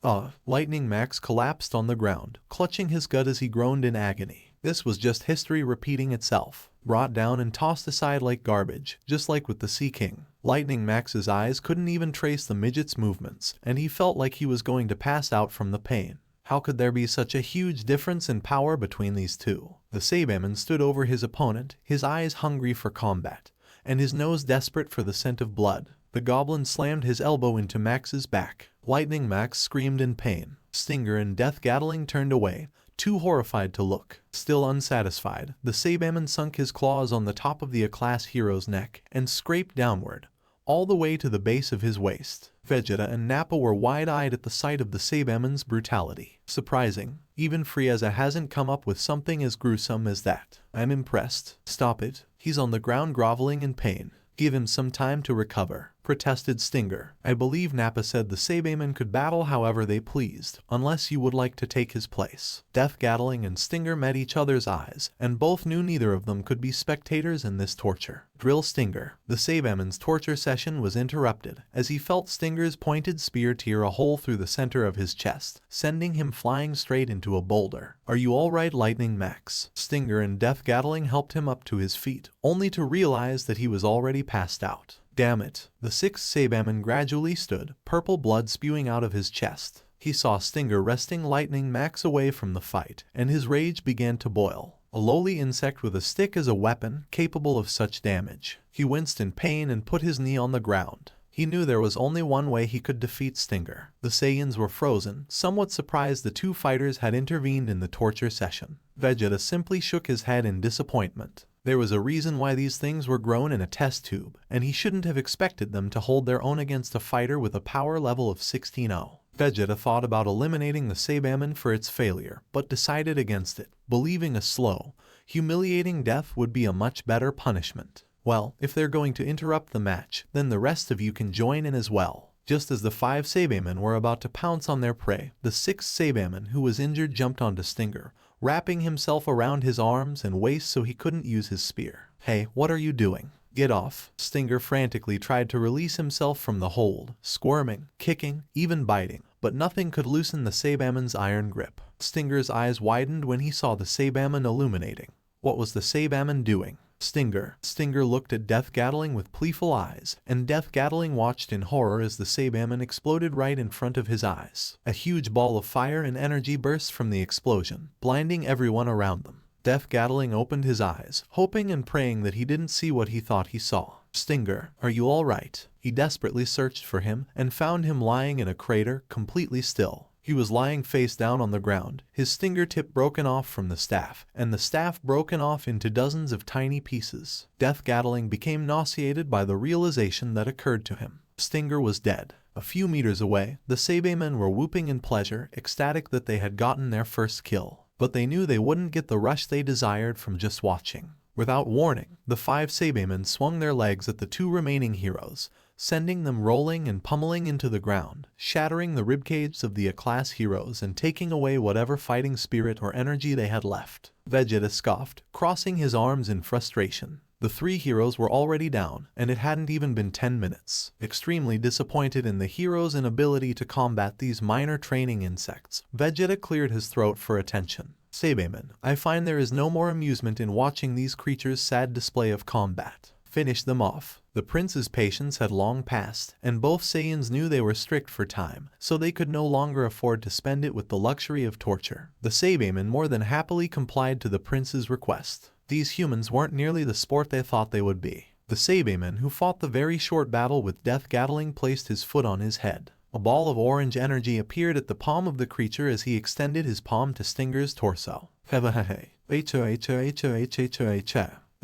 Lightning Max collapsed on the ground, clutching his gut as he groaned in agony. This was just history repeating itself, brought down and tossed aside like garbage, just like with the Sea King. Lightning Max's eyes couldn't even trace the midget's movements, and he felt like he was going to pass out from the pain. How could there be such a huge difference in power between these two? The Saibaman stood over his opponent, his eyes hungry for combat, and his nose desperate for the scent of blood. The goblin slammed his elbow into Max's back. Lightning Max screamed in pain. Stinger and Death Gatling turned away, too horrified to look. Still unsatisfied, the Saibaman sunk his claws on the top of the A-class hero's neck and scraped downward, all the way to the base of his waist. Vegeta and Nappa were wide-eyed at the sight of the Saibaman's brutality. Surprising, even Frieza hasn't come up with something as gruesome as that. "I'm impressed." "Stop it. He's on the ground groveling in pain. Give him some time to recover," protested Stinger. "I believe Nappa said the Saibaman could battle however they pleased, unless you would like to take his place." Death Gatling and Stinger met each other's eyes, and both knew neither of them could be spectators in this torture. "Drill Stinger." The Saibaman's torture session was interrupted as he felt Stinger's pointed spear tear a hole through the center of his chest, sending him flying straight into a boulder. "Are you alright, Lightning Max?" Stinger and Death Gatling helped him up to his feet, only to realize that he was already passed out. "Damn it." The 6th Saibaman gradually stood, purple blood spewing out of his chest. He saw Stinger wresting Lightning Max away from the fight, and his rage began to boil. A lowly insect with a stick as a weapon, capable of such damage. He winced in pain and put his knee on the ground. He knew there was only one way he could defeat Stinger. The Saiyans were frozen, somewhat surprised the two fighters had intervened in the torture session. Vegeta simply shook his head in disappointment. There was a reason why these things were grown in a test tube, and he shouldn't have expected them to hold their own against a fighter with a power level of 16-0. Vegeta thought about eliminating the Saibaman for its failure, but decided against it, believing a slow, humiliating death would be a much better punishment. "Well, if they're going to interrupt the match, then the rest of you can join in as well." Just as the 5 Saibaman were about to pounce on their prey, the 6th Saibaman who was injured jumped onto Stinger, wrapping himself around his arms and waist so he couldn't use his spear. "Hey, what are you doing? Get off." Stinger frantically tried to release himself from the hold, squirming, kicking, even biting, but nothing could loosen the Saibaman's iron grip. Stinger's eyes widened when he saw the Saibaman illuminating. What was the Saibaman doing? Stinger looked at Death Gatling with pleaful eyes, and Death Gatling watched in horror as the Saibaman exploded right in front of his eyes. A huge ball of fire and energy burst from the explosion, blinding everyone around them. Death Gatling opened his eyes, hoping and praying that he didn't see what he thought he saw. "Stinger, are you alright?" He desperately searched for him, and found him lying in a crater, completely still. He was lying face down on the ground, his stinger tip broken off from the staff, and the staff broken off into dozens of tiny pieces. Death Gatling became nauseated by the realization that occurred to him. Stinger was dead. A few meters away, the Saibamen were whooping in pleasure, ecstatic that they had gotten their first kill. But they knew they wouldn't get the rush they desired from just watching. Without warning, the 5 Saibamen swung their legs at the 2 remaining heroes, sending them rolling and pummeling into the ground, shattering the ribcage of the A-class heroes and taking away whatever fighting spirit or energy they had left. Vegeta scoffed, crossing his arms in frustration. The 3 heroes were already down, and it hadn't even been 10 minutes. Extremely disappointed in the heroes' inability to combat these minor training insects, Vegeta cleared his throat for attention. "Saibaman, I find there is no more amusement in watching these creatures' sad display of combat. Finish them off." The prince's patience had long passed, and both Saiyans knew they were strict for time, so they could no longer afford to spend it with the luxury of torture. The Saibaman more than happily complied to the prince's request. These humans weren't nearly the sport they thought they would be. The Saiyaman who fought the very short battle with Death Gatling placed his foot on his head. A ball of orange energy appeared at the palm of the creature as he extended his palm to Stinger's torso. The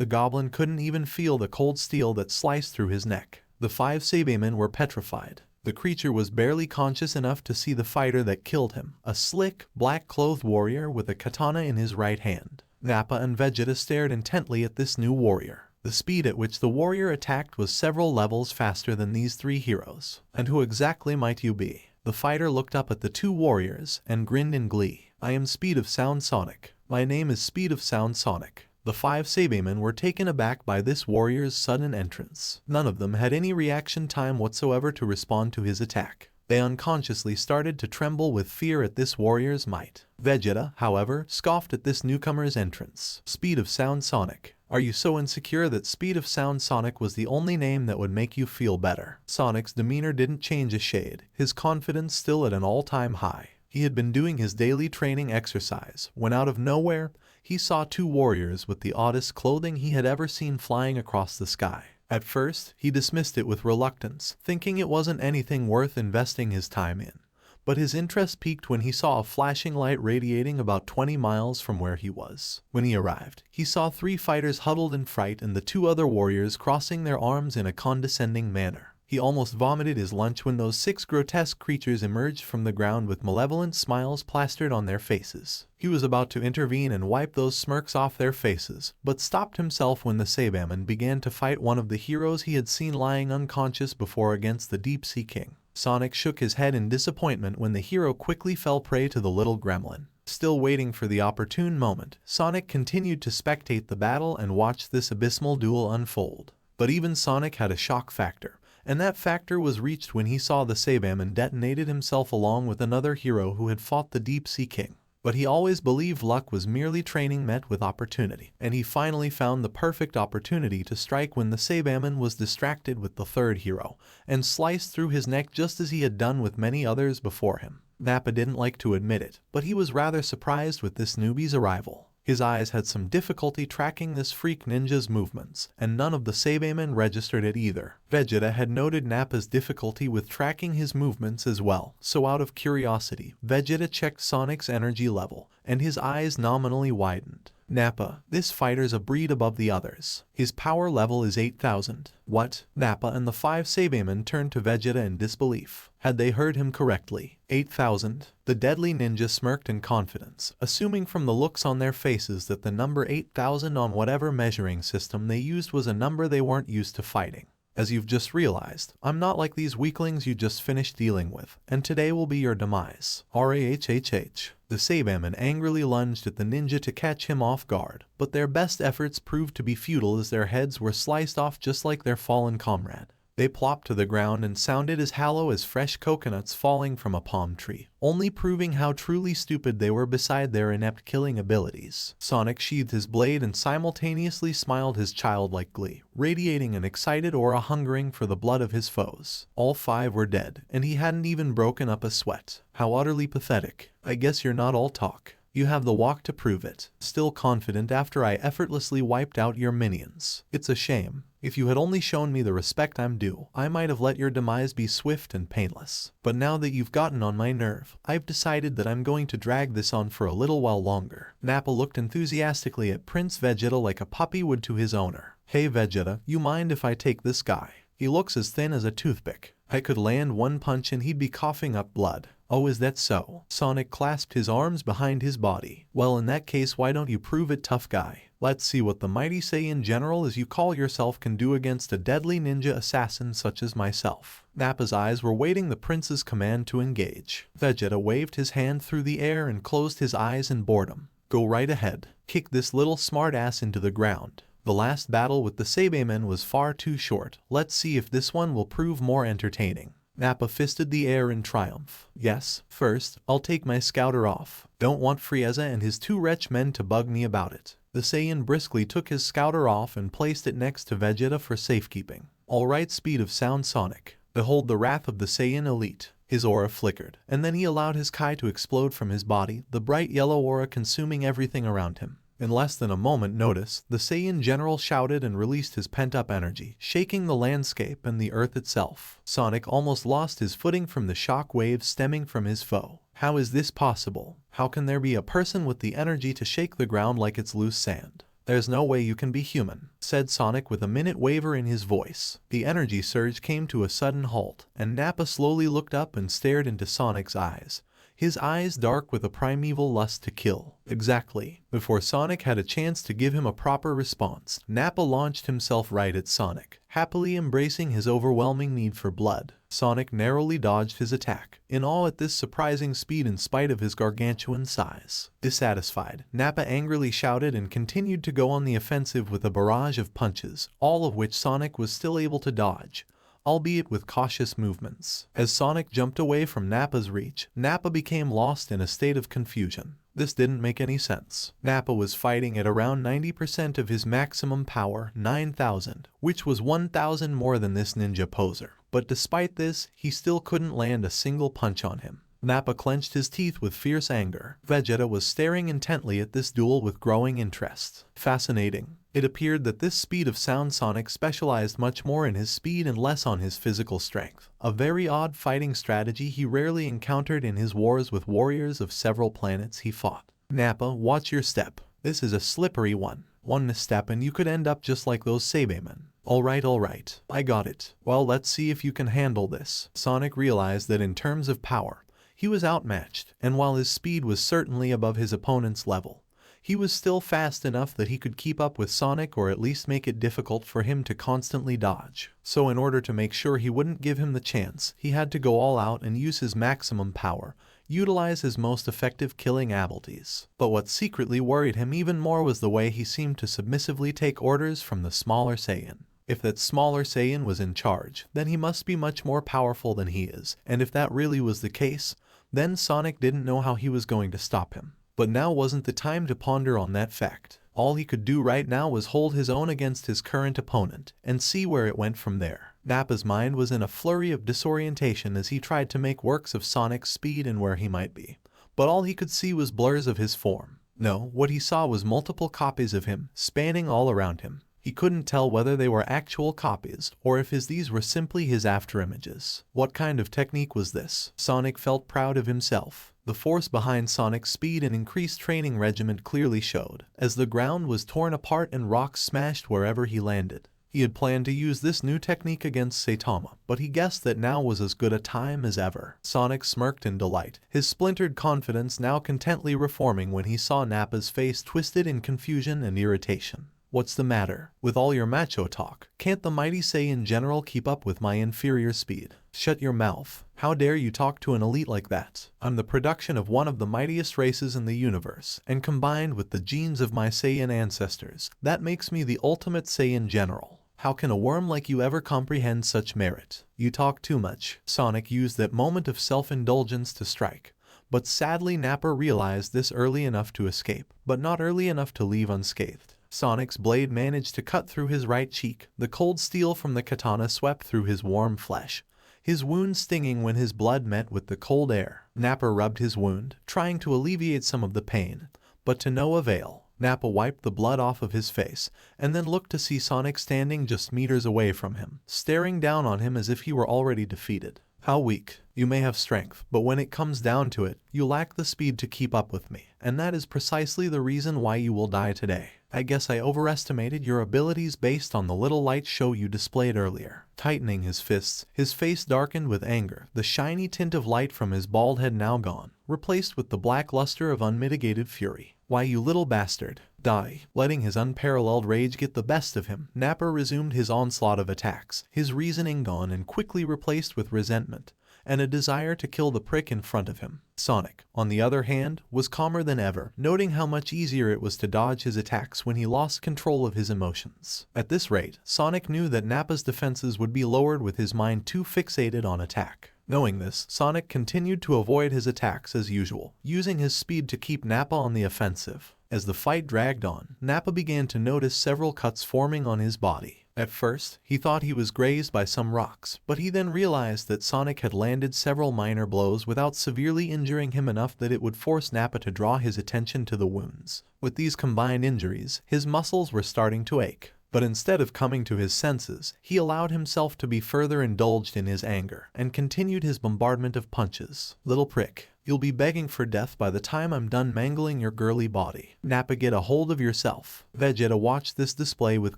goblin couldn't even feel the cold steel that sliced through his neck. The 5 Saiyamen were petrified. The creature was barely conscious enough to see the fighter that killed him, a slick, black-clothed warrior with a katana in his right hand. Nappa and Vegeta stared intently at this new warrior. The speed at which the warrior attacked was several levels faster than these 3 heroes. And who exactly might you be? The fighter looked up at the 2 warriors and grinned in glee. I am Speed of Sound Sonic. My name is Speed of Sound Sonic. The 5 Saiyamen were taken aback by this warrior's sudden entrance. None of them had any reaction time whatsoever to respond to his attack. They unconsciously started to tremble with fear at this warrior's might. Vegeta, however, scoffed at this newcomer's entrance. Speed of Sound Sonic. Are you so insecure that Speed of Sound Sonic was the only name that would make you feel better? Sonic's demeanor didn't change a shade, his confidence still at an all-time high. He had been doing his daily training exercise, when out of nowhere, he saw 2 warriors with the oddest clothing he had ever seen flying across the sky. At first, he dismissed it with reluctance, thinking it wasn't anything worth investing his time in. But his interest peaked when he saw a flashing light radiating about 20 miles from where he was. When he arrived, he saw 3 fighters huddled in fright and the 2 other warriors crossing their arms in a condescending manner. He almost vomited his lunch when those 6 grotesque creatures emerged from the ground with malevolent smiles plastered on their faces. He was about to intervene and wipe those smirks off their faces, but stopped himself when the Saiyaman began to fight one of the heroes he had seen lying unconscious before against the Deep Sea King. Sonic shook his head in disappointment when the hero quickly fell prey to the little gremlin. Still waiting for the opportune moment, Sonic continued to spectate the battle and watch this abysmal duel unfold. But even Sonic had a shock factor. And that factor was reached when he saw the Saiyaman detonated himself along with another hero who had fought the Deep Sea King. But he always believed luck was merely training met with opportunity, and he finally found the perfect opportunity to strike when the Saiyaman was distracted with the 3rd hero, and sliced through his neck just as he had done with many others before him. Nappa didn't like to admit it, but he was rather surprised with this newbie's arrival. His eyes had some difficulty tracking this freak ninja's movements, and none of the Saiyamen registered it either. Vegeta had noted Nappa's difficulty with tracking his movements as well, so out of curiosity, Vegeta checked Sonic's energy level, and his eyes nominally widened. Nappa, this fighter's a breed above the others. His power level is 8,000. What? Nappa and the 5 Saiyamen turned to Vegeta in disbelief. Had they heard him correctly? 8,000? The deadly ninja smirked in confidence, assuming from the looks on their faces that the number 8,000 on whatever measuring system they used was a number they weren't used to fighting. As you've just realized, I'm not like these weaklings you just finished dealing with, and today will be your demise. RAHHH. The Saiyaman angrily lunged at the ninja to catch him off guard, but their best efforts proved to be futile as their heads were sliced off just like their fallen comrade. They plopped to the ground and sounded as hollow as fresh coconuts falling from a palm tree, only proving how truly stupid they were beside their inept killing abilities. Sonic sheathed his blade and simultaneously smiled his childlike glee, radiating an excited aura hungering for the blood of his foes. All 5 were dead, and he hadn't even broken up a sweat. How utterly pathetic. I guess you're not all talk. You have the walk to prove it. Still confident after I effortlessly wiped out your minions. It's a shame. If you had only shown me the respect I'm due, I might have let your demise be swift and painless. But now that you've gotten on my nerve, I've decided that I'm going to drag this on for a little while longer. Nappa looked enthusiastically at Prince Vegeta like a puppy would to his owner. Hey Vegeta, you mind if I take this guy? He looks as thin as a toothpick. I could land one punch and he'd be coughing up blood. Oh, is that so? Sonic clasped his arms behind his body. Well, in that case, why don't you prove it, tough guy? Let's see what the mighty Saiyan General as you call yourself can do against a deadly ninja assassin such as myself. Nappa's eyes were waiting the prince's command to engage. Vegeta waved his hand through the air and closed his eyes in boredom. Go right ahead. Kick this little smartass into the ground. The last battle with the Saiyamen was far too short. Let's see if this one will prove more entertaining. Nappa fisted the air in triumph. Yes, first, I'll take my scouter off. Don't want Frieza and his 2 wretch men to bug me about it. The Saiyan briskly took his scouter off and placed it next to Vegeta for safekeeping. Alright, Speed of Sound Sonic. Behold the wrath of the Saiyan elite. His aura flickered, and then he allowed his Kai to explode from his body, the bright yellow aura consuming everything around him. In less than a moment notice, the Saiyan general shouted and released his pent-up energy, shaking the landscape and the earth itself. Sonic almost lost his footing from the shock waves stemming from his foe. How is this possible? How can there be a person with the energy to shake the ground like it's loose sand? There's no way you can be human, said Sonic with a minute waver in his voice. The energy surge came to a sudden halt, and Nappa slowly looked up and stared into Sonic's eyes. His eyes dark with a primeval lust to kill. Exactly. Before Sonic had a chance to give him a proper response, Nappa launched himself right at Sonic, happily embracing his overwhelming need for blood. Sonic narrowly dodged his attack, in awe at this surprising speed in spite of his gargantuan size. Dissatisfied, Nappa angrily shouted and continued to go on the offensive with a barrage of punches, all of which Sonic was still able to dodge, albeit with cautious movements. As Sonic jumped away from Nappa's reach, Nappa became lost in a state of confusion. This didn't make any sense. Nappa was fighting at around 90% of his maximum power, 9,000, which was 1,000 more than this ninja poser. But despite this, he still couldn't land a single punch on him. Nappa clenched his teeth with fierce anger. Vegeta was staring intently at this duel with growing interest. Fascinating. It appeared that this speed of sound Sonic specialized much more in his speed and less on his physical strength. A very odd fighting strategy he rarely encountered in his wars with warriors of several planets he fought. Nappa, watch your step. This is a slippery one. One misstep and you could end up just like those Saibamen. Alright, I got it. Well, let's see if you can handle this. Sonic realized that in terms of power, he was outmatched, and while his speed was certainly above his opponent's level, he was still fast enough that he could keep up with Sonic or at least make it difficult for him to constantly dodge. So in order to make sure he wouldn't give him the chance, he had to go all out and use his maximum power, utilize his most effective killing abilities. But what secretly worried him even more was the way he seemed to submissively take orders from the smaller Saiyan. If that smaller Saiyan was in charge, then he must be much more powerful than he is, and if that really was the case, then Sonic didn't know how he was going to stop him. But now wasn't the time to ponder on that fact. All he could do right now was hold his own against his current opponent, and see where it went from there. Nappa's mind was in a flurry of disorientation as he tried to make works of Sonic's speed and where he might be. But all he could see was blurs of his form. No, what he saw was multiple copies of him, spanning all around him. He couldn't tell whether they were actual copies, or if these were simply his afterimages. What kind of technique was this? Sonic felt proud of himself. The force behind Sonic's speed and increased training regimen clearly showed, as the ground was torn apart and rocks smashed wherever he landed. He had planned to use this new technique against Saitama, but he guessed that now was as good a time as ever. Sonic smirked in delight, his splintered confidence now contently reforming when he saw Nappa's face twisted in confusion and irritation. What's the matter? With all your macho talk, can't the mighty Saiyan general keep up with my inferior speed? Shut your mouth. How dare you talk to an elite like that? I'm the production of one of the mightiest races in the universe, and combined with the genes of my Saiyan ancestors, that makes me the ultimate Saiyan general. How can a worm like you ever comprehend such merit? You talk too much. Sonic used that moment of self-indulgence to strike. But sadly Nappa realized this early enough to escape, but not early enough to leave unscathed. Sonic's blade managed to cut through his right cheek. The cold steel from the katana swept through his warm flesh, his wound stinging when his blood met with the cold air. Nappa rubbed his wound, trying to alleviate some of the pain, but to no avail. Nappa wiped the blood off of his face, and then looked to see Sonic standing just meters away from him, staring down on him as if he were already defeated. How weak. You may have strength, but when it comes down to it, you lack the speed to keep up with me, and that is precisely the reason why you will die today. I guess I overestimated your abilities based on the little light show you displayed earlier. Tightening his fists, his face darkened with anger, the shiny tint of light from his bald head now gone, replaced with the black luster of unmitigated fury. Why, you little bastard. Die. Letting his unparalleled rage get the best of him, Nappa resumed his onslaught of attacks, his reasoning gone and quickly replaced with resentment, and a desire to kill the prick in front of him. Sonic, on the other hand, was calmer than ever, noting how much easier it was to dodge his attacks when he lost control of his emotions. At this rate, Sonic knew that Nappa's defenses would be lowered with his mind too fixated on attack. Knowing this, Sonic continued to avoid his attacks as usual, using his speed to keep Nappa on the offensive. As the fight dragged on, Nappa began to notice several cuts forming on his body. At first, he thought he was grazed by some rocks, but he then realized that Sonic had landed several minor blows without severely injuring him enough that it would force Nappa to draw his attention to the wounds. With these combined injuries, his muscles were starting to ache. But instead of coming to his senses, he allowed himself to be further indulged in his anger and continued his bombardment of punches. Little prick, you'll be begging for death by the time I'm done mangling your girly body. Nappa, get a hold of yourself. Vegeta watched this display with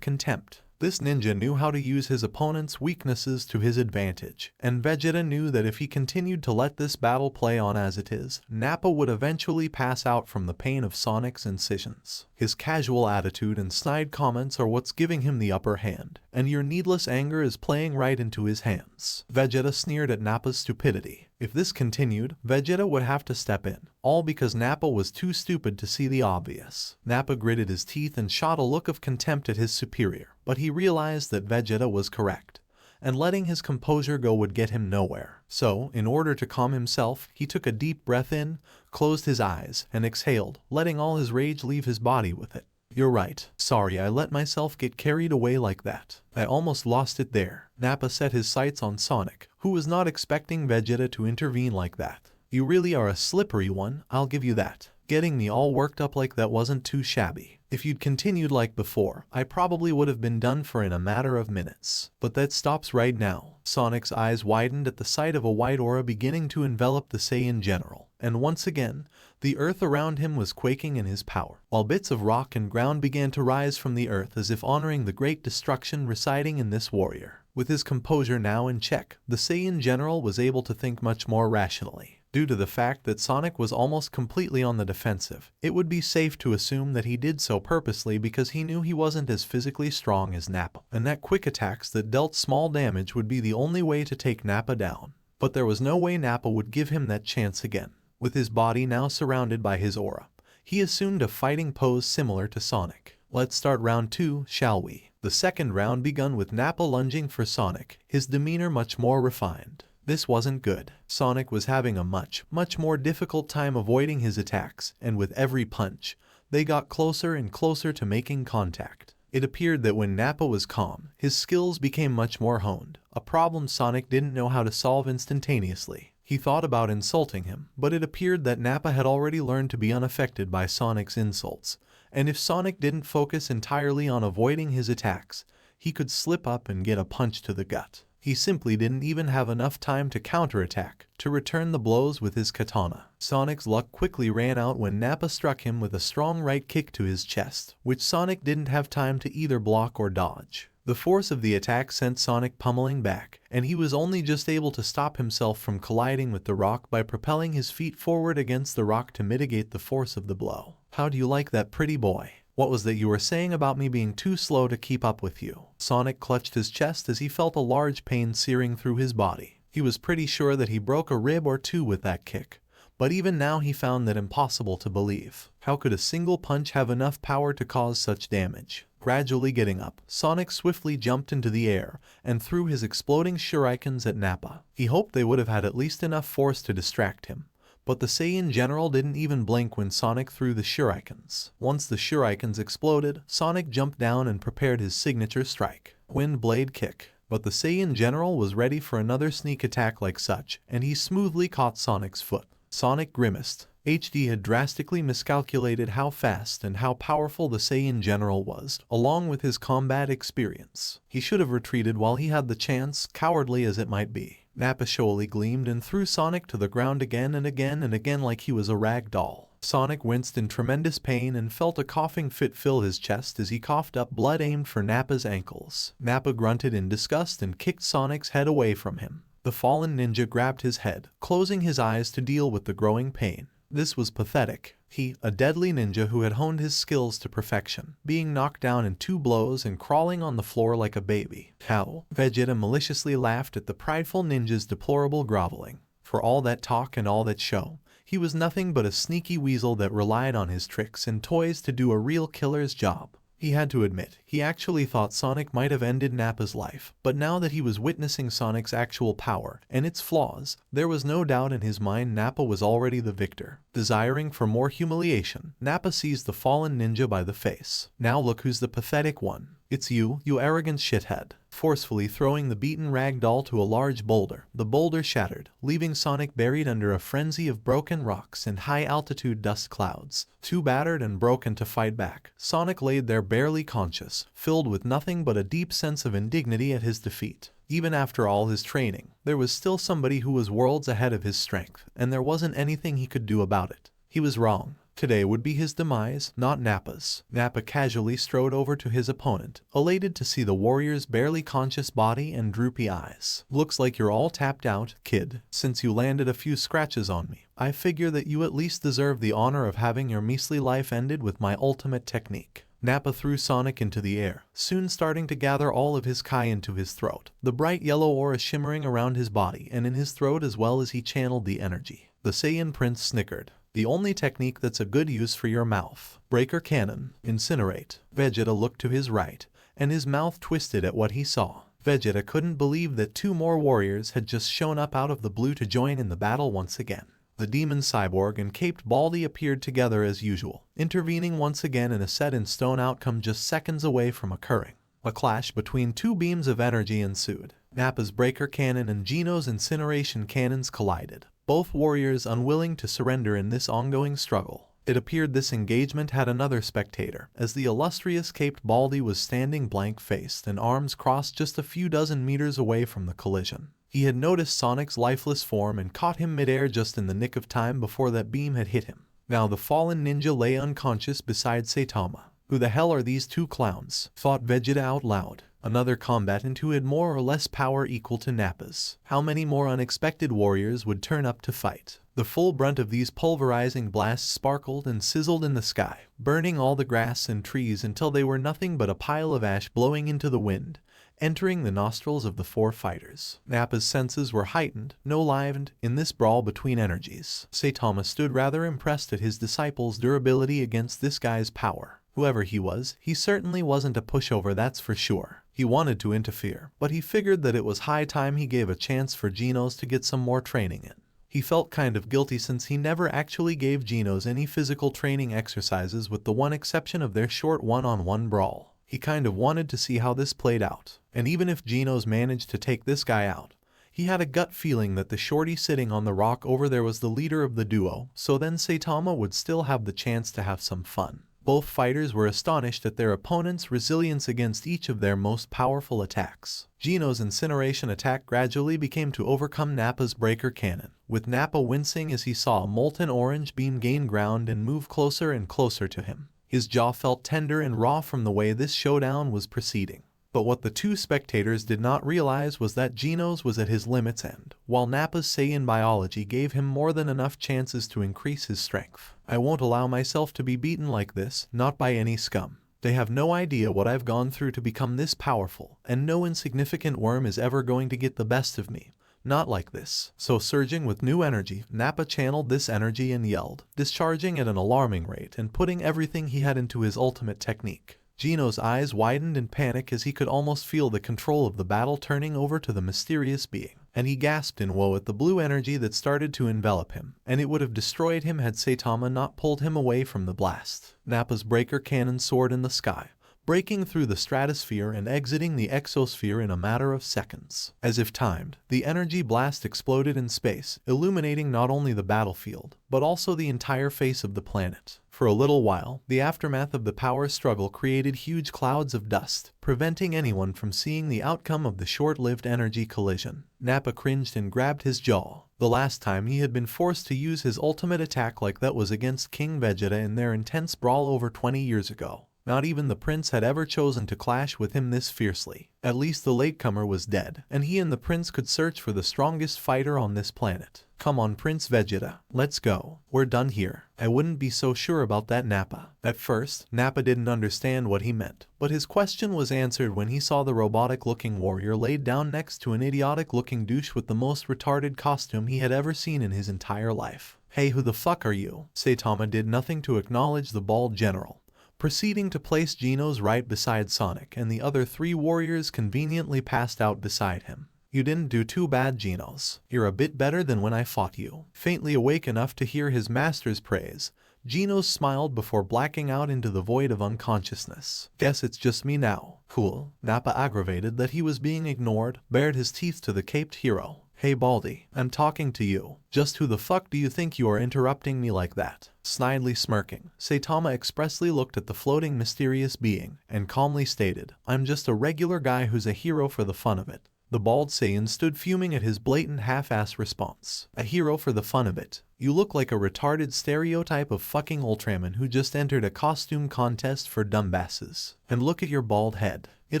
contempt. This ninja knew how to use his opponent's weaknesses to his advantage, and Vegeta knew that if he continued to let this battle play on as it is, Nappa would eventually pass out from the pain of Sonic's incisions. His casual attitude and snide comments are what's giving him the upper hand, and your needless anger is playing right into his hands. Vegeta sneered at Nappa's stupidity. If this continued, Vegeta would have to step in, all because Nappa was too stupid to see the obvious. Nappa gritted his teeth and shot a look of contempt at his superior, but he realized that Vegeta was correct, and letting his composure go would get him nowhere. So, in order to calm himself, he took a deep breath in, closed his eyes, and exhaled, letting all his rage leave his body with it. You're right. Sorry I let myself get carried away like that. I almost lost it there. Nappa set his sights on Sonic, who was not expecting Vegeta to intervene like that. You really are a slippery one, I'll give you that. Getting me all worked up like that wasn't too shabby. If you'd continued like before, I probably would have been done for in a matter of minutes. But that stops right now. Sonic's eyes widened at the sight of a white aura beginning to envelop the Saiyan general, and once again, the earth around him was quaking in his power, while bits of rock and ground began to rise from the earth as if honoring the great destruction residing in this warrior. With his composure now in check, the Saiyan general was able to think much more rationally. Due to the fact that Sonic was almost completely on the defensive, it would be safe to assume that he did so purposely because he knew he wasn't as physically strong as Nappa, and that quick attacks that dealt small damage would be the only way to take Nappa down. But there was no way Nappa would give him that chance again. With his body now surrounded by his aura, he assumed a fighting pose similar to Sonic. Let's start round 2, shall we? The second round begun with Nappa lunging for Sonic, his demeanor much more refined. This wasn't good. Sonic was having a much more difficult time avoiding his attacks, and with every punch, they got closer and closer to making contact. It appeared that when Nappa was calm, his skills became much more honed, a problem Sonic didn't know how to solve instantaneously. He thought about insulting him, but it appeared that Nappa had already learned to be unaffected by Sonic's insults, and if Sonic didn't focus entirely on avoiding his attacks, he could slip up and get a punch to the gut. He simply didn't even have enough time to counterattack, to return the blows with his katana. Sonic's luck quickly ran out when Nappa struck him with a strong right kick to his chest, which Sonic didn't have time to either block or dodge. The force of the attack sent Sonic pummeling back, and he was only just able to stop himself from colliding with the rock by propelling his feet forward against the rock to mitigate the force of the blow. How do you like that, pretty boy? What was that you were saying about me being too slow to keep up with you? Sonic clutched his chest as he felt a large pain searing through his body. He was pretty sure that he broke a rib or two with that kick, but even now he found that impossible to believe. How could a single punch have enough power to cause such damage? Gradually getting up, Sonic swiftly jumped into the air and threw his exploding shurikens at Nappa. He hoped they would have had at least enough force to distract him. But the Saiyan general didn't even blink when Sonic threw the shurikens. Once the shurikens exploded, Sonic jumped down and prepared his signature strike, Wind Blade Kick. But the Saiyan general was ready for another sneak attack like such, and he smoothly caught Sonic's foot. Sonic grimaced. HD had drastically miscalculated how fast and how powerful the Saiyan general was, along with his combat experience. He should have retreated while he had the chance, cowardly as it might be. Nappa showily gleamed and threw Sonic to the ground again and again and again like he was a rag doll. Sonic winced in tremendous pain and felt a coughing fit fill his chest as he coughed up blood aimed for Nappa's ankles. Nappa grunted in disgust and kicked Sonic's head away from him. The fallen ninja grabbed his head, closing his eyes to deal with the growing pain. This was pathetic. He, a deadly ninja who had honed his skills to perfection, being knocked down in 2 blows and crawling on the floor like a baby. How? Vegeta maliciously laughed at the prideful ninja's deplorable groveling. For all that talk and all that show, he was nothing but a sneaky weasel that relied on his tricks and toys to do a real killer's job. He had to admit, he actually thought Sonic might have ended Nappa's life, but now that he was witnessing Sonic's actual power and its flaws, there was no doubt in his mind Nappa was already the victor. Desiring for more humiliation, Nappa seized the fallen ninja by the face. "Now look who's the pathetic one. It's you arrogant shithead." Forcefully throwing the beaten rag doll to a large boulder, the boulder shattered, leaving Sonic buried under a frenzy of broken rocks and high-altitude dust clouds. Too battered and broken to fight back, Sonic laid there barely conscious, filled with nothing but a deep sense of indignity at his defeat. Even after all his training, there was still somebody who was worlds ahead of his strength, and there wasn't anything he could do about it. He was wrong. Today would be his demise, not Nappa's. Nappa casually strode over to his opponent, elated to see the warrior's barely conscious body and droopy eyes. "Looks like you're all tapped out, kid. Since you landed a few scratches on me, I figure that you at least deserve the honor of having your measly life ended with my ultimate technique." Nappa threw Sonic into the air, soon starting to gather all of his Kai into his throat, the bright yellow aura shimmering around his body and in his throat as well as he channeled the energy. The Saiyan prince snickered. "The only technique that's a good use for your mouth. Breaker cannon. Incinerate." Vegeta looked to his right, and his mouth twisted at what he saw. Vegeta couldn't believe that two more warriors had just shown up out of the blue to join in the battle once again. The demon cyborg and caped Baldy appeared together as usual, intervening once again in a set-in-stone outcome just seconds away from occurring. A clash between two beams of energy ensued. Nappa's breaker cannon and Genos' incineration cannons collided, both warriors unwilling to surrender in this ongoing struggle. It appeared this engagement had another spectator, as the illustrious caped Baldy was standing blank-faced and arms crossed just a few dozen meters away from the collision. He had noticed Sonic's lifeless form and caught him midair just in the nick of time before that beam had hit him. Now the fallen ninja lay unconscious beside Saitama. "Who the hell are these two clowns?" thought Vegeta out loud. Another combatant who had more or less power equal to Nappa's. How many more unexpected warriors would turn up to fight? The full brunt of these pulverizing blasts sparkled and sizzled in the sky, burning all the grass and trees until they were nothing but a pile of ash blowing into the wind, entering the nostrils of the four fighters. Nappa's senses were heightened, no livened, in this brawl between energies. Saitama stood rather impressed at his disciple's durability against this guy's power. Whoever he was, he certainly wasn't a pushover, that's for sure. He wanted to interfere, but he figured that it was high time he gave a chance for Genos to get some more training in. He felt kind of guilty since he never actually gave Genos any physical training exercises with the one exception of their short one-on-one brawl. He kind of wanted to see how this played out, and even if Genos managed to take this guy out, he had a gut feeling that the shorty sitting on the rock over there was the leader of the duo, so then Saitama would still have the chance to have some fun. Both fighters were astonished at their opponent's resilience against each of their most powerful attacks. Genos' incineration attack gradually became to overcome Nappa's breaker cannon, with Nappa wincing as he saw a molten orange beam gain ground and move closer and closer to him. His jaw felt tender and raw from the way this showdown was proceeding. But what the two spectators did not realize was that Genos was at his limit's end, while Nappa's Saiyan biology gave him more than enough chances to increase his strength. "I won't allow myself to be beaten like this, not by any scum. They have no idea what I've gone through to become this powerful, and no insignificant worm is ever going to get the best of me. Not like this." So surging with new energy, Nappa channeled this energy and yelled, discharging at an alarming rate and putting everything he had into his ultimate technique. Genos' eyes widened in panic as he could almost feel the control of the battle turning over to the mysterious being, and he gasped in woe at the blue energy that started to envelop him, and it would have destroyed him had Saitama not pulled him away from the blast. Nappa's breaker cannon soared in the sky, breaking through the stratosphere and exiting the exosphere in a matter of seconds. As if timed, the energy blast exploded in space, illuminating not only the battlefield, but also the entire face of the planet. For a little while, the aftermath of the power struggle created huge clouds of dust, preventing anyone from seeing the outcome of the short-lived energy collision. Nappa cringed and grabbed his jaw. The last time he had been forced to use his ultimate attack like that was against King Vegeta in their intense brawl over 20 years ago. Not even the prince had ever chosen to clash with him this fiercely. At least the latecomer was dead, and he and the prince could search for the strongest fighter on this planet. "Come on, Prince Vegeta, let's go. We're done here." I wouldn't be so sure about that, Nappa. At first, Nappa didn't understand what he meant, but his question was answered when he saw the robotic-looking warrior laid down next to an idiotic-looking douche with the most retarded costume he had ever seen in his entire life. "Hey, who the fuck are you?" Saitama did nothing to acknowledge the bald general, proceeding to place Genos right beside Sonic, and the other 3 warriors conveniently passed out beside him. You didn't do too bad, Genos. You're a bit better than when I fought you. Faintly awake enough to hear his master's praise, Genos smiled before blacking out into the void of unconsciousness. Guess it's just me now. Cool. Nappa, aggravated that he was being ignored, bared his teeth to the caped hero. Hey Baldy, I'm talking to you. Just who the fuck do you think you are interrupting me like that? Snidely smirking, Saitama expressly looked at the floating mysterious being, and calmly stated, I'm just a regular guy who's a hero for the fun of it. The bald Saiyan stood fuming at his blatant half-ass response. A hero for the fun of it. You look like a retarded stereotype of fucking Ultraman who just entered a costume contest for dumbasses. And look at your bald head. It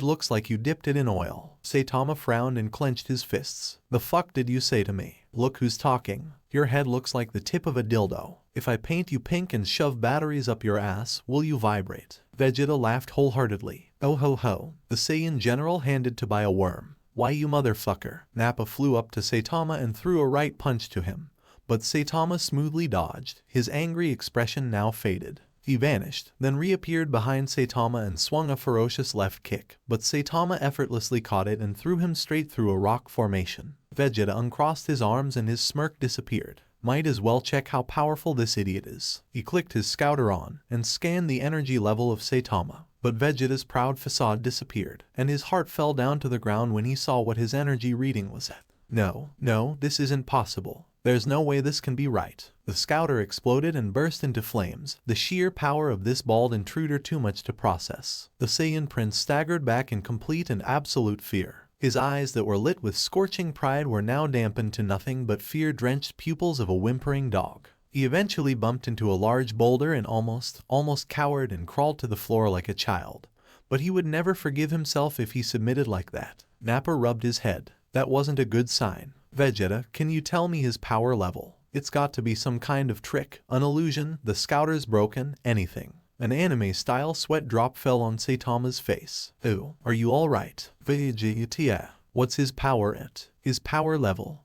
looks like you dipped it in oil. Saitama frowned and clenched his fists. The fuck did you say to me? Look who's talking. Your head looks like the tip of a dildo. If I paint you pink and shove batteries up your ass, will you vibrate? Vegeta laughed wholeheartedly. Oh ho ho. The Saiyan general handed to buy a worm. Why you motherfucker. Nappa flew up to Saitama and threw a right punch to him. But Saitama smoothly dodged, his angry expression now faded. He vanished, then reappeared behind Saitama and swung a ferocious left kick, but Saitama effortlessly caught it and threw him straight through a rock formation. Vegeta uncrossed his arms and his smirk disappeared. Might as well check how powerful this idiot is. He clicked his scouter on and scanned the energy level of Saitama. But Vegeta's proud facade disappeared, and his heart fell down to the ground when he saw what his energy reading was at. No, this isn't possible. There's no way this can be right. The scouter exploded and burst into flames, the sheer power of this bald intruder too much to process. The Saiyan prince staggered back in complete and absolute fear. His eyes that were lit with scorching pride were now dampened to nothing but fear-drenched pupils of a whimpering dog. He eventually bumped into a large boulder and almost cowered and crawled to the floor like a child. But he would never forgive himself if he submitted like that. Nappa rubbed his head. That wasn't a good sign. Vegeta, can you tell me his power level? It's got to be some kind of trick, an illusion, the scouter's broken, anything. An anime-style sweat drop fell on Saitama's face. Ooh, are you alright? Vegeta. What's his power at? His power level?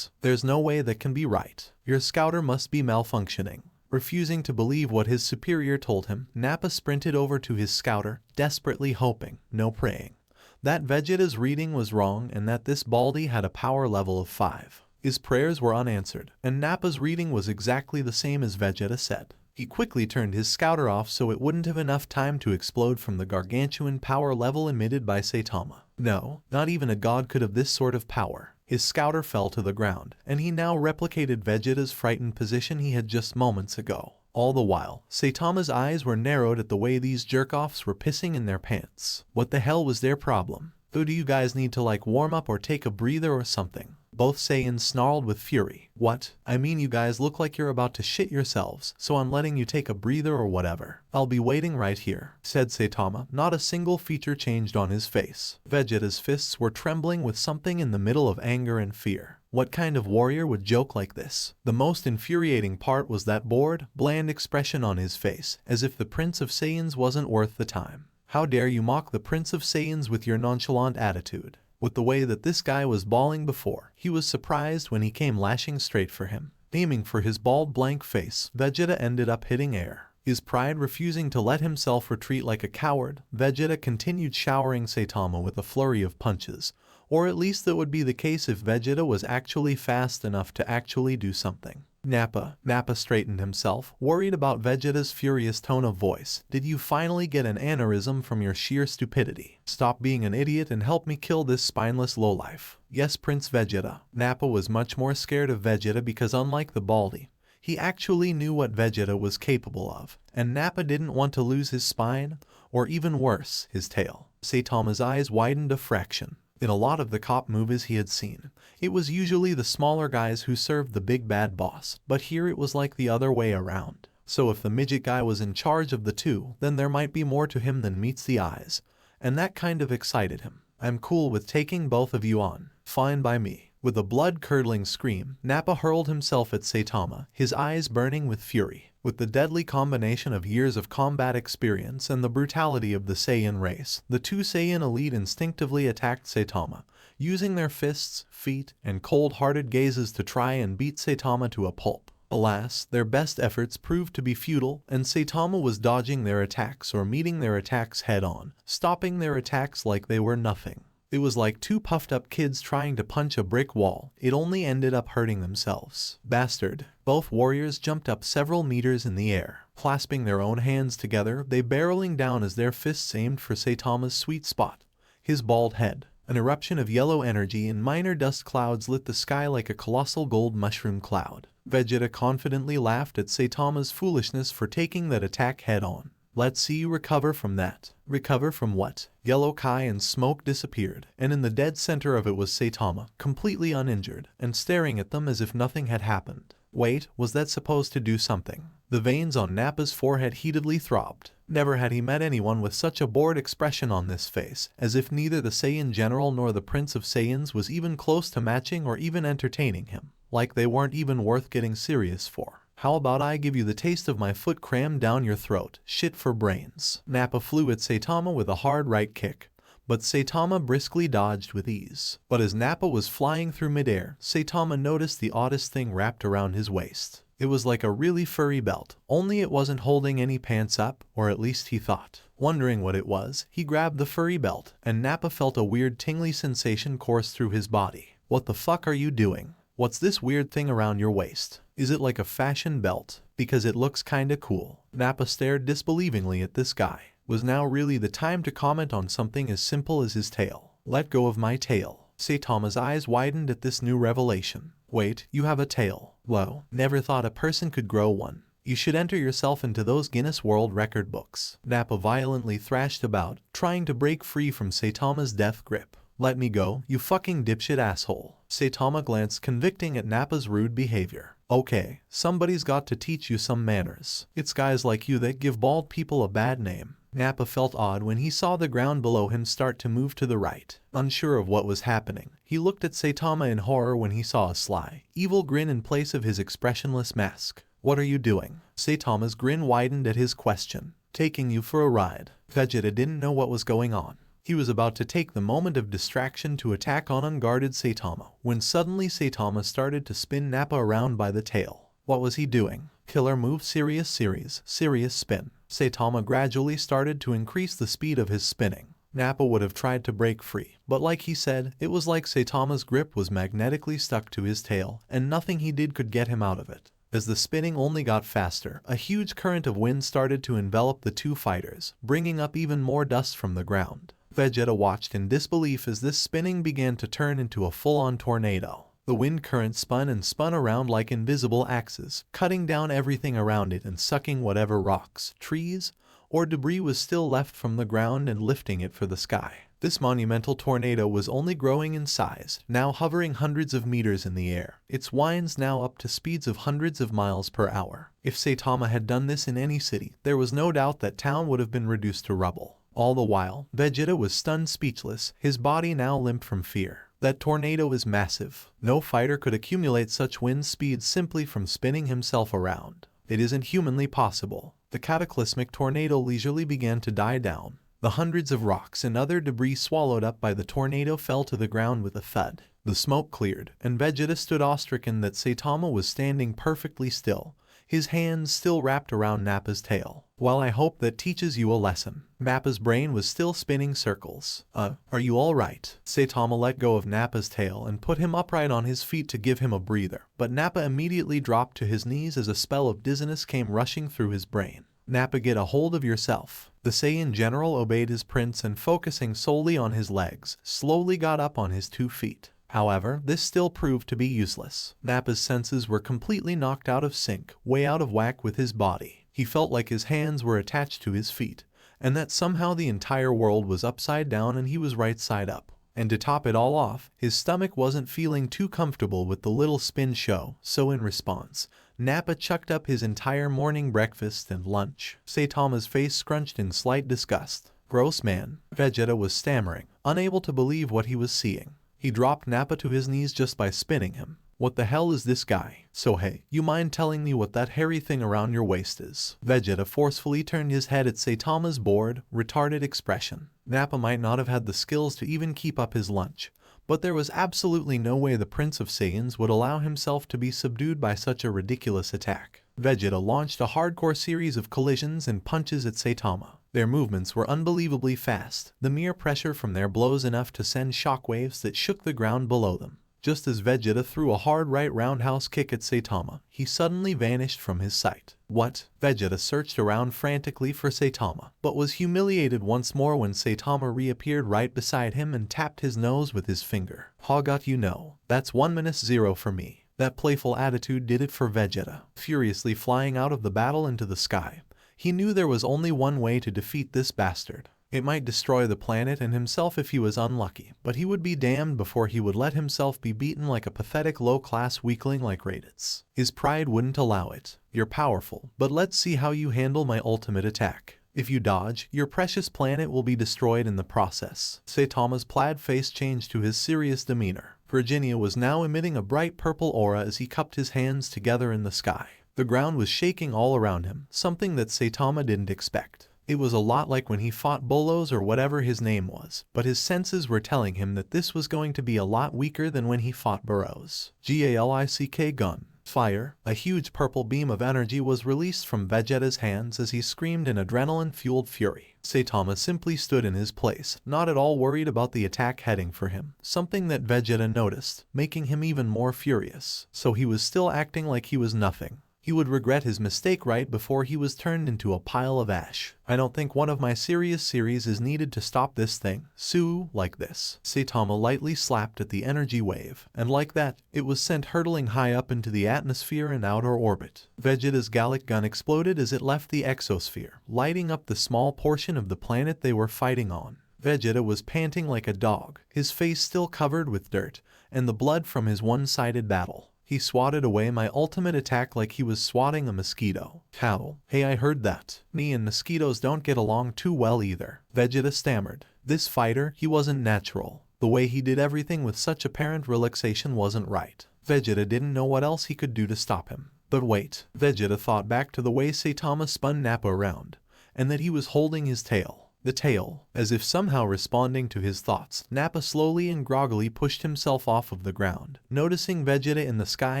There's no way that can be right. Your scouter must be malfunctioning. Refusing to believe what his superior told him, Nappa sprinted over to his scouter, desperately hoping, no praying, that Vegeta's reading was wrong and that this baldy had a power level of 5. His prayers were unanswered, and Nappa's reading was exactly the same as Vegeta said. He quickly turned his scouter off so it wouldn't have enough time to explode from the gargantuan power level emitted by Saitama. No, not even a god could have this sort of power. His scouter fell to the ground, and he now replicated Vegeta's frightened position he had just moments ago. All the while, Saitama's eyes were narrowed at the way these jerk-offs were pissing in their pants. What the hell was their problem? Do you guys need to warm up or take a breather or something? Both Saiyans snarled with fury. What? I mean, you guys look like you're about to shit yourselves, so I'm letting you take a breather or whatever. I'll be waiting right here, said Saitama. Not a single feature changed on his face. Vegeta's fists were trembling with something in the middle of anger and fear. What kind of warrior would joke like this? The most infuriating part was that bored, bland expression on his face, as if the Prince of Saiyans wasn't worth the time. How dare you mock the Prince of Saiyans with your nonchalant attitude? With the way that this guy was bawling before, he was surprised when he came lashing straight for him. Aiming for his bald blank face, Vegeta ended up hitting air. His pride refusing to let himself retreat like a coward, Vegeta continued showering Saitama with a flurry of punches. Or at least that would be the case if Vegeta was actually fast enough to actually do something. Nappa straightened himself, worried about Vegeta's furious tone of voice. Did you finally get an aneurysm from your sheer stupidity? Stop being an idiot and help me kill this spineless lowlife. Yes, Prince Vegeta. Nappa was much more scared of Vegeta because unlike the baldy, he actually knew what Vegeta was capable of, and Nappa didn't want to lose his spine, or even worse, his tail. Saitama's eyes widened a fraction. In a lot of the cop movies he had seen, it was usually the smaller guys who served the big bad boss, but here it was like the other way around. So if the midget guy was in charge of the two, then there might be more to him than meets the eyes, and that kind of excited him. I'm cool with taking both of you on. Fine by me. With a blood-curdling scream, Nappa hurled himself at Saitama, his eyes burning with fury. With the deadly combination of years of combat experience and the brutality of the Saiyan race, the two Saiyan elite instinctively attacked Saitama, using their fists, feet, and cold-hearted gazes to try and beat Saitama to a pulp. Alas, their best efforts proved to be futile, and Saitama was dodging their attacks or meeting their attacks head-on, stopping their attacks like they were nothing. It was like two puffed-up kids trying to punch a brick wall. It only ended up hurting themselves. Bastard. Both warriors jumped up several meters in the air. Clasping their own hands together, they barreling down as their fists aimed for Saitama's sweet spot, his bald head. An eruption of yellow energy and minor dust clouds lit the sky like a colossal gold mushroom cloud. Vegeta confidently laughed at Saitama's foolishness for taking that attack head-on. Let's see you recover from that. Recover from what? Yellow Kai and smoke disappeared, and in the dead center of it was Saitama, completely uninjured, and staring at them as if nothing had happened. Wait, was that supposed to do something? The veins on Nappa's forehead heatedly throbbed. Never had he met anyone with such a bored expression on this face, as if neither the Saiyan General nor the Prince of Saiyans was even close to matching or even entertaining him. Like they weren't even worth getting serious for. How about I give you the taste of my foot crammed down your throat? Shit for brains. Nappa flew at Saitama with a hard right kick, but Saitama briskly dodged with ease. But as Nappa was flying through midair, Saitama noticed the oddest thing wrapped around his waist. It was like a really furry belt, only it wasn't holding any pants up, or at least he thought. Wondering what it was, he grabbed the furry belt, and Nappa felt a weird tingly sensation course through his body. What the fuck are you doing? What's this weird thing around your waist? Is it like a fashion belt? Because it looks kinda cool. Nappa stared disbelievingly at this guy. Was now really the time to comment on something as simple as his tail? Let go of my tail. Saitama's eyes widened at this new revelation. Wait, you have a tail? Whoa, never thought a person could grow one. You should enter yourself into those Guinness World Record books. Nappa violently thrashed about, trying to break free from Saitama's death grip. Let me go, you fucking dipshit asshole. Saitama glanced convicting at Nappa's rude behavior. Okay, somebody's got to teach you some manners. It's guys like you that give bald people a bad name. Nappa felt odd when he saw the ground below him start to move to the right. Unsure of what was happening, he looked at Saitama in horror when he saw a sly, evil grin in place of his expressionless mask. What are you doing? Saitama's grin widened at his question. Taking you for a ride. Vegeta didn't know what was going on. He was about to take the moment of distraction to attack on unguarded Saitama, when suddenly Saitama started to spin Nappa around by the tail. What was he doing? Killer move, serious series, serious spin. Saitama gradually started to increase the speed of his spinning. Nappa would have tried to break free, but like he said, it was like Saitama's grip was magnetically stuck to his tail, and nothing he did could get him out of it. As the spinning only got faster, a huge current of wind started to envelop the two fighters, bringing up even more dust from the ground. Vegeta watched in disbelief as this spinning began to turn into a full-on tornado. The wind current spun and spun around like invisible axes, cutting down everything around it and sucking whatever rocks, trees, or debris was still left from the ground and lifting it for the sky. This monumental tornado was only growing in size, now hovering hundreds of meters in the air, its winds now up to speeds of hundreds of miles per hour. If Saitama had done this in any city, there was no doubt that town would have been reduced to rubble. All the while, Vegeta was stunned speechless, his body now limp from fear. That tornado is massive. No fighter could accumulate such wind speed simply from spinning himself around. It isn't humanly possible. The cataclysmic tornado leisurely began to die down. The hundreds of rocks and other debris swallowed up by the tornado fell to the ground with a thud. The smoke cleared, and Vegeta stood awe-stricken that Saitama was standing perfectly still, his hands still wrapped around Nappa's tail. Well, I hope that teaches you a lesson. Nappa's brain was still spinning circles. Are you alright? Saitama let go of Nappa's tail and put him upright on his feet to give him a breather, but Nappa immediately dropped to his knees as a spell of dizziness came rushing through his brain. Nappa, get a hold of yourself. The Saiyan general obeyed his prince and focusing solely on his legs, slowly got up on his 2 feet. However, this still proved to be useless. Nappa's senses were completely knocked out of sync, way out of whack with his body. He felt like his hands were attached to his feet, and that somehow the entire world was upside down and he was right side up. And to top it all off, his stomach wasn't feeling too comfortable with the little spin show, so in response, Nappa chucked up his entire morning breakfast and lunch. Saitama's face scrunched in slight disgust. Gross man. Vegeta was stammering, unable to believe what he was seeing. He dropped Nappa to his knees just by spinning him. What the hell is this guy? So hey, you mind telling me what that hairy thing around your waist is? Vegeta forcefully turned his head at Saitama's bored, retarded expression. Nappa might not have had the skills to even keep up his lunch, But there was absolutely no way the Prince of Saiyans would allow himself to be subdued by such a ridiculous attack. Vegeta launched a hardcore series of collisions and punches at Saitama. Their movements were unbelievably fast, the mere pressure from their blows enough to send shockwaves that shook the ground below them. Just as Vegeta threw a hard right roundhouse kick at Saitama, he suddenly vanished from his sight. What? Vegeta searched around frantically for Saitama, but was humiliated once more when Saitama reappeared right beside him and tapped his nose with his finger. "How got you know? That's 1-0 for me." That playful attitude did it for Vegeta. Furiously flying out of the battle into the sky, he knew there was only one way to defeat this bastard. It might destroy the planet and himself if he was unlucky, but he would be damned before he would let himself be beaten like a pathetic low-class weakling like Raditz. His pride wouldn't allow it. "You're powerful, but let's see how you handle my ultimate attack. If you dodge, your precious planet will be destroyed in the process." Saitama's plaid face changed to his serious demeanor. Virginia was now emitting a bright purple aura as he cupped his hands together in the sky. The ground was shaking all around him, something that Saitama didn't expect. It was a lot like when he fought Boros or whatever his name was, but his senses were telling him that this was going to be a lot weaker than when he fought Boros. Galick gun. Fire. A huge purple beam of energy was released from Vegeta's hands as he screamed in adrenaline-fueled fury. Saitama simply stood in his place, not at all worried about the attack heading for him, something that Vegeta noticed, making him even more furious. So he was still acting like he was nothing. He would regret his mistake right before he was turned into a pile of ash. "I don't think one of my serious series is needed to stop this thing. Sue, like this." Saitama lightly slapped at the energy wave, and like that, it was sent hurtling high up into the atmosphere and outer orbit. Vegeta's Galick gun exploded as it left the exosphere, lighting up the small portion of the planet they were fighting on. Vegeta was panting like a dog, his face still covered with dirt, and the blood from his one-sided battle. He swatted away my ultimate attack like he was swatting a mosquito. "How? Hey, I heard that. Me and mosquitoes don't get along too well either." Vegeta stammered. This fighter, he wasn't natural. The way he did everything with such apparent relaxation wasn't right. Vegeta didn't know what else he could do to stop him. But wait, Vegeta thought back to the way Saitama spun Nappa around, and that he was holding his tail. The tail, as if somehow responding to his thoughts, Nappa slowly and groggily pushed himself off of the ground, noticing Vegeta in the sky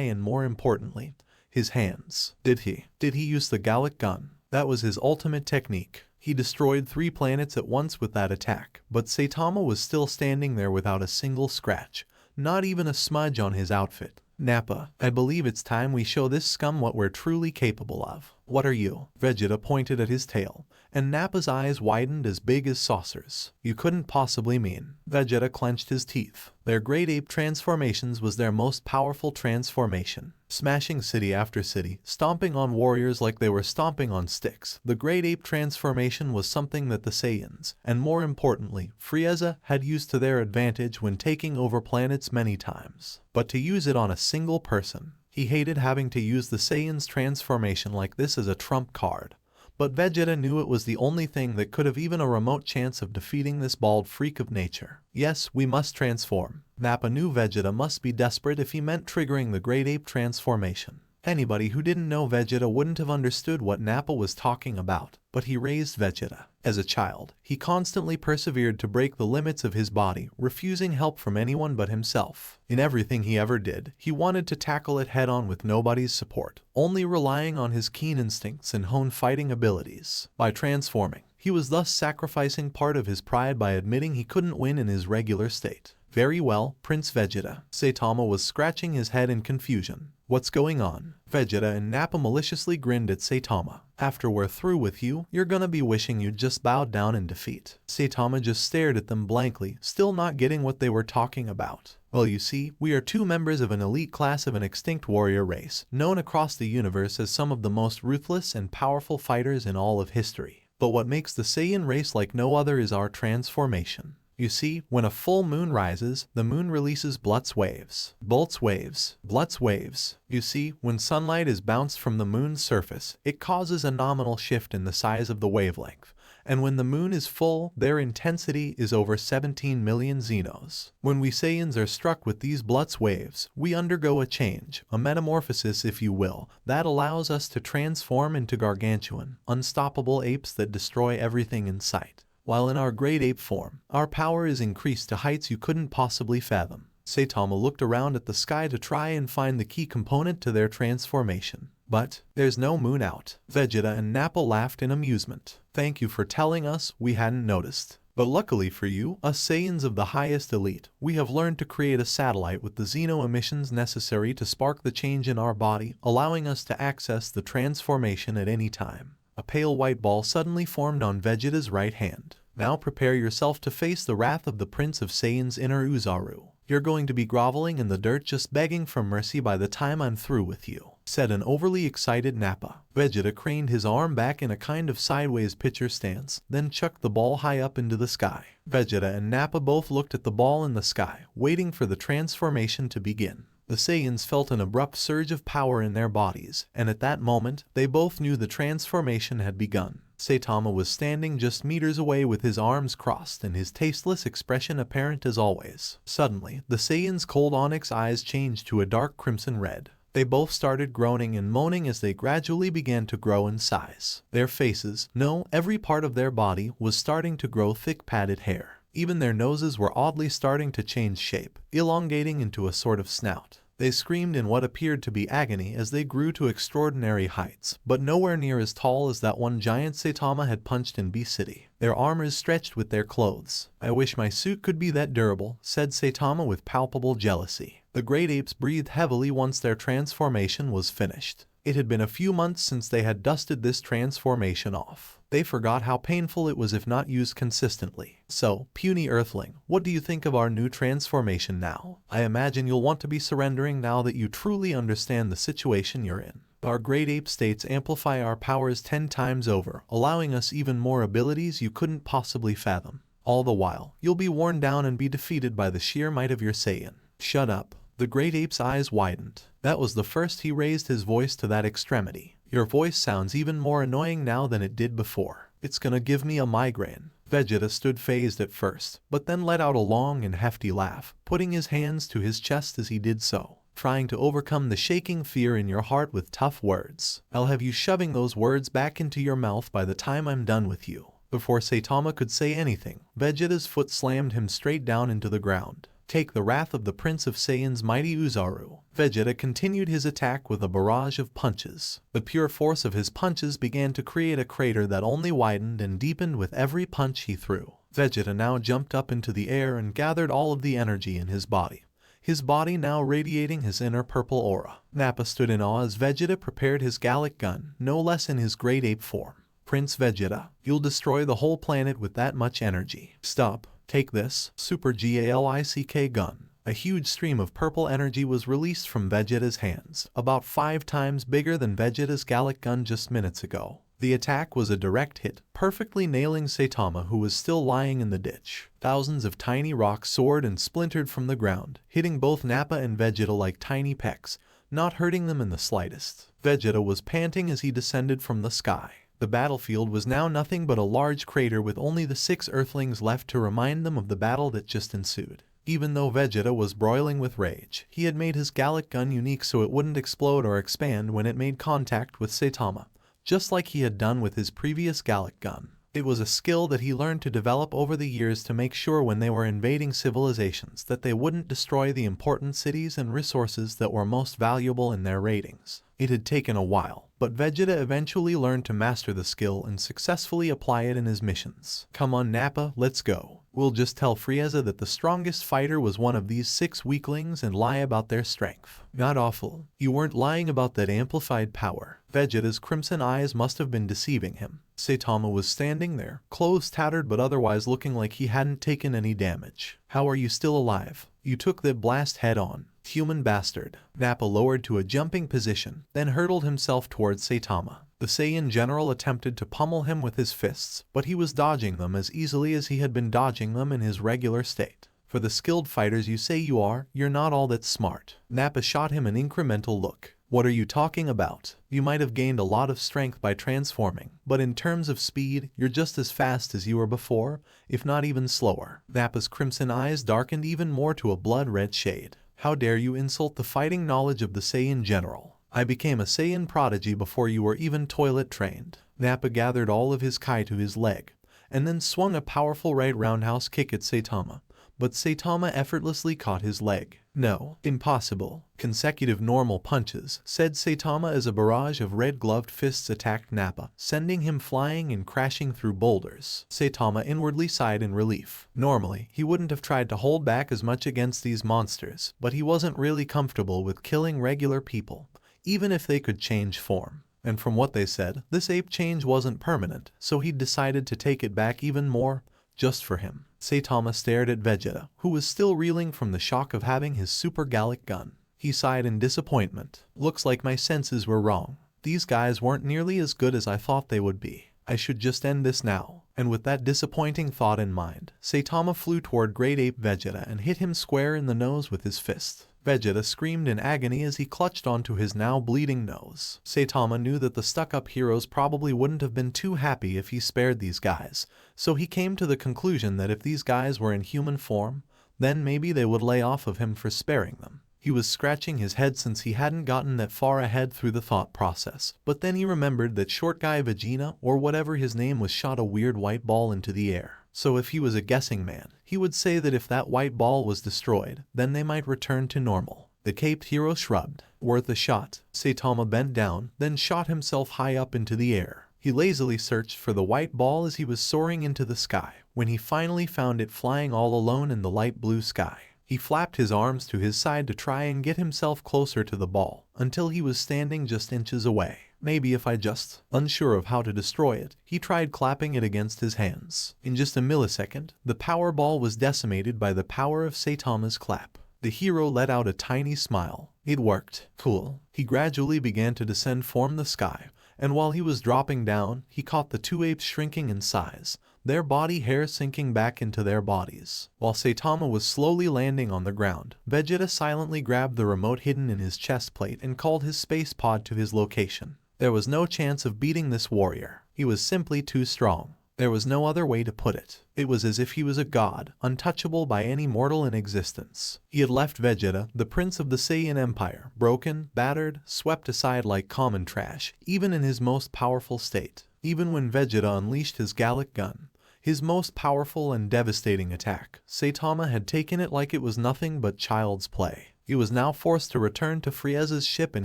and more importantly, his hands. Did he use the Galick gun? That was his ultimate technique. He destroyed 3 planets at once with that attack, but Saitama was still standing there without a single scratch, not even a smudge on his outfit. "Nappa, I believe it's time we show this scum what we're truly capable of." "What are you?" Vegeta pointed at his tail, and Nappa's eyes widened as big as saucers. "You couldn't possibly mean." Vegeta clenched his teeth. Their great ape transformations was their most powerful transformation. Smashing city after city, stomping on warriors like they were stomping on sticks, the great ape transformation was something that the Saiyans, and more importantly, Frieza, had used to their advantage when taking over planets many times. But to use it on a single person, he hated having to use the Saiyans' transformation like this as a trump card. But Vegeta knew it was the only thing that could have even a remote chance of defeating this bald freak of nature. "Yes, we must transform." Nappa knew Vegeta must be desperate if he meant triggering the Great Ape transformation. Anybody who didn't know Vegeta wouldn't have understood what Nappa was talking about, but he raised Vegeta. As a child, he constantly persevered to break the limits of his body, refusing help from anyone but himself. In everything he ever did, he wanted to tackle it head-on with nobody's support, only relying on his keen instincts and honed fighting abilities. By transforming, he was thus sacrificing part of his pride by admitting he couldn't win in his regular state. "Very well, Prince Vegeta." Saitama was scratching his head in confusion. "What's going on?" Vegeta and Nappa maliciously grinned at Saitama. "After we're through with you, you're gonna be wishing you'd just bowed down in defeat." Saitama just stared at them blankly, still not getting what they were talking about. "Well, you see, we are 2 members of an elite class of an extinct warrior race, known across the universe as some of the most ruthless and powerful fighters in all of history. But what makes the Saiyan race like no other is our transformation. You see, when a full moon rises, the moon releases Blutz waves. Blutz waves. You see, when sunlight is bounced from the moon's surface, it causes a nominal shift in the size of the wavelength. And when the moon is full, their intensity is over 17 million Xenos. When we Saiyans are struck with these Blutz waves, we undergo a change, a metamorphosis if you will, that allows us to transform into gargantuan, unstoppable apes that destroy everything in sight. while in our great ape form, our power is increased to heights you couldn't possibly fathom. Saitama looked around at the sky to try and find the key component to their transformation. But there's no moon out. Vegeta and Nappa laughed in amusement. Thank you for telling us, we hadn't noticed. But luckily for you, us Saiyans of the highest elite, we have learned to create a satellite with the xeno emissions necessary to spark the change in our body, allowing us to access the transformation at any time. A pale white ball suddenly formed on Vegeta's right hand. Now prepare yourself to face the wrath of the Prince of Saiyans Inner Uzaru. You're going to be groveling in the dirt just begging for mercy by the time I'm through with you, said an overly excited Nappa. Vegeta craned his arm back in a kind of sideways pitcher stance, then chucked the ball high up into the sky. Vegeta and Nappa both looked at the ball in the sky, waiting for the transformation to begin. The Saiyans felt an abrupt surge of power in their bodies, and at that moment, they both knew the transformation had begun. Saitama was standing just meters away with his arms crossed and his tasteless expression apparent as always. Suddenly, the Saiyans' cold onyx eyes changed to a dark crimson red. They both started groaning and moaning as they gradually began to grow in size. Their faces, no, every part of their body, was starting to grow thick padded hair. Even their noses were oddly starting to change shape, elongating into a sort of snout. They screamed in what appeared to be agony as they grew to extraordinary heights, but nowhere near as tall as that one giant Saitama had punched in B-City. Their armors stretched with their clothes. I wish my suit could be that durable, said Saitama with palpable jealousy. The great apes breathed heavily once their transformation was finished. It had been a few months since they had dusted this transformation off. They forgot how painful it was if not used consistently. So, puny earthling, what do you think of our new transformation now? I imagine you'll want to be surrendering now that you truly understand the situation you're in. Our great ape states amplify our powers 10 times over, allowing us even more abilities you couldn't possibly fathom. All the while, you'll be worn down and be defeated by the sheer might of your Saiyan. Shut up. The great ape's eyes widened. That was the first he raised his voice to that extremity. Your voice sounds even more annoying now than it did before. It's gonna give me a migraine. Vegeta stood phased at first, but then let out a long and hefty laugh, putting his hands to his chest as he did so, trying to overcome the shaking fear in your heart with tough words. I'll have you shoving those words back into your mouth by the time I'm done with you. Before Saitama could say anything, Vegeta's foot slammed him straight down into the ground. Take the wrath of the Prince of Saiyans mighty Uzaru. Vegeta continued his attack with a barrage of punches. The pure force of his punches began to create a crater that only widened and deepened with every punch he threw. Vegeta now jumped up into the air and gathered all of the energy in his body now radiating his inner purple aura. Nappa stood in awe as Vegeta prepared his Gallic gun, no less in his great ape form. Prince Vegeta, you'll destroy the whole planet with that much energy. Stop. Take this, Super Gallic gun. A huge stream of purple energy was released from Vegeta's hands, about 5 times bigger than Vegeta's Gallic gun just minutes ago. The attack was a direct hit, perfectly nailing Saitama, who was still lying in the ditch. Thousands of tiny rocks soared and splintered from the ground, hitting both Nappa and Vegeta like tiny pecks, not hurting them in the slightest. Vegeta was panting as he descended from the sky. The battlefield was now nothing but a large crater with only the 6 Earthlings left to remind them of the battle that just ensued. Even though Vegeta was broiling with rage, he had made his Gallic gun unique so it wouldn't explode or expand when it made contact with Saitama, just like he had done with his previous Gallic gun. It was a skill that he learned to develop over the years to make sure when they were invading civilizations that they wouldn't destroy the important cities and resources that were most valuable in their ratings. It had taken a while, but Vegeta eventually learned to master the skill and successfully apply it in his missions. Come on Nappa, let's go. We'll just tell Frieza that the strongest fighter was one of these 6 weaklings and lie about their strength. Not awful. You weren't lying about that amplified power. Vegeta's crimson eyes must have been deceiving him. Saitama was standing there, clothes tattered but otherwise looking like he hadn't taken any damage. How are you still alive? You took that blast head on. Human bastard. Nappa lowered to a jumping position, then hurtled himself towards Saitama. The Saiyan general attempted to pummel him with his fists, but he was dodging them as easily as he had been dodging them in his regular state. For the skilled fighters you say you are, you're not all that smart. Nappa shot him an incremental look. What are you talking about? You might have gained a lot of strength by transforming, but in terms of speed, you're just as fast as you were before, if not even slower. Nappa's crimson eyes darkened even more to a blood-red shade. How dare you insult the fighting knowledge of the Saiyan general? I became a Saiyan prodigy before you were even toilet trained. Nappa gathered all of his Kai to his leg, and then swung a powerful right roundhouse kick at Saitama. But Saitama effortlessly caught his leg. No, impossible. Consecutive normal punches, said Saitama as a barrage of red-gloved fists attacked Nappa, sending him flying and crashing through boulders. Saitama inwardly sighed in relief. Normally, he wouldn't have tried to hold back as much against these monsters, but he wasn't really comfortable with killing regular people, even if they could change form. And from what they said, this ape change wasn't permanent, so he decided to take it back even more, just for him. Saitama stared at Vegeta, who was still reeling from the shock of having his super Gallic gun. He sighed in disappointment. Looks like my senses were wrong. These guys weren't nearly as good as I thought they would be. I should just end this now. And with that disappointing thought in mind, Saitama flew toward Great Ape Vegeta and hit him square in the nose with his fist. Vegeta screamed in agony as he clutched onto his now bleeding nose. Saitama knew that the stuck-up heroes probably wouldn't have been too happy if he spared these guys, so he came to the conclusion that if these guys were in human form, then maybe they would lay off of him for sparing them. He was scratching his head since he hadn't gotten that far ahead through the thought process, but then he remembered that short guy Vegeta, or whatever his name was, shot a weird white ball into the air. So if he was a guessing man, he would say that if that white ball was destroyed, then they might return to normal. The caped hero shrugged. Worth a shot. Saitama bent down, then shot himself high up into the air. He lazily searched for the white ball as he was soaring into the sky, when he finally found it flying all alone in the light blue sky. He flapped his arms to his side to try and get himself closer to the ball, until he was standing just inches away. Maybe if I just... Unsure of how to destroy it, he tried clapping it against his hands. In just a millisecond, the power ball was decimated by the power of Saitama's clap. The hero let out a tiny smile. It worked. Cool. He gradually began to descend from the sky, and while he was dropping down, he caught the two apes shrinking in size, their body hair sinking back into their bodies. While Saitama was slowly landing on the ground, Vegeta silently grabbed the remote hidden in his chest plate and called his space pod to his location. There was no chance of beating this warrior. He was simply too strong. There was no other way to put it. It was as if he was a god, untouchable by any mortal in existence. He had left Vegeta, the prince of the Saiyan Empire, broken, battered, swept aside like common trash, even in his most powerful state. Even when Vegeta unleashed his Gallic gun, his most powerful and devastating attack, Saitama had taken it like it was nothing but child's play. He was now forced to return to Frieza's ship in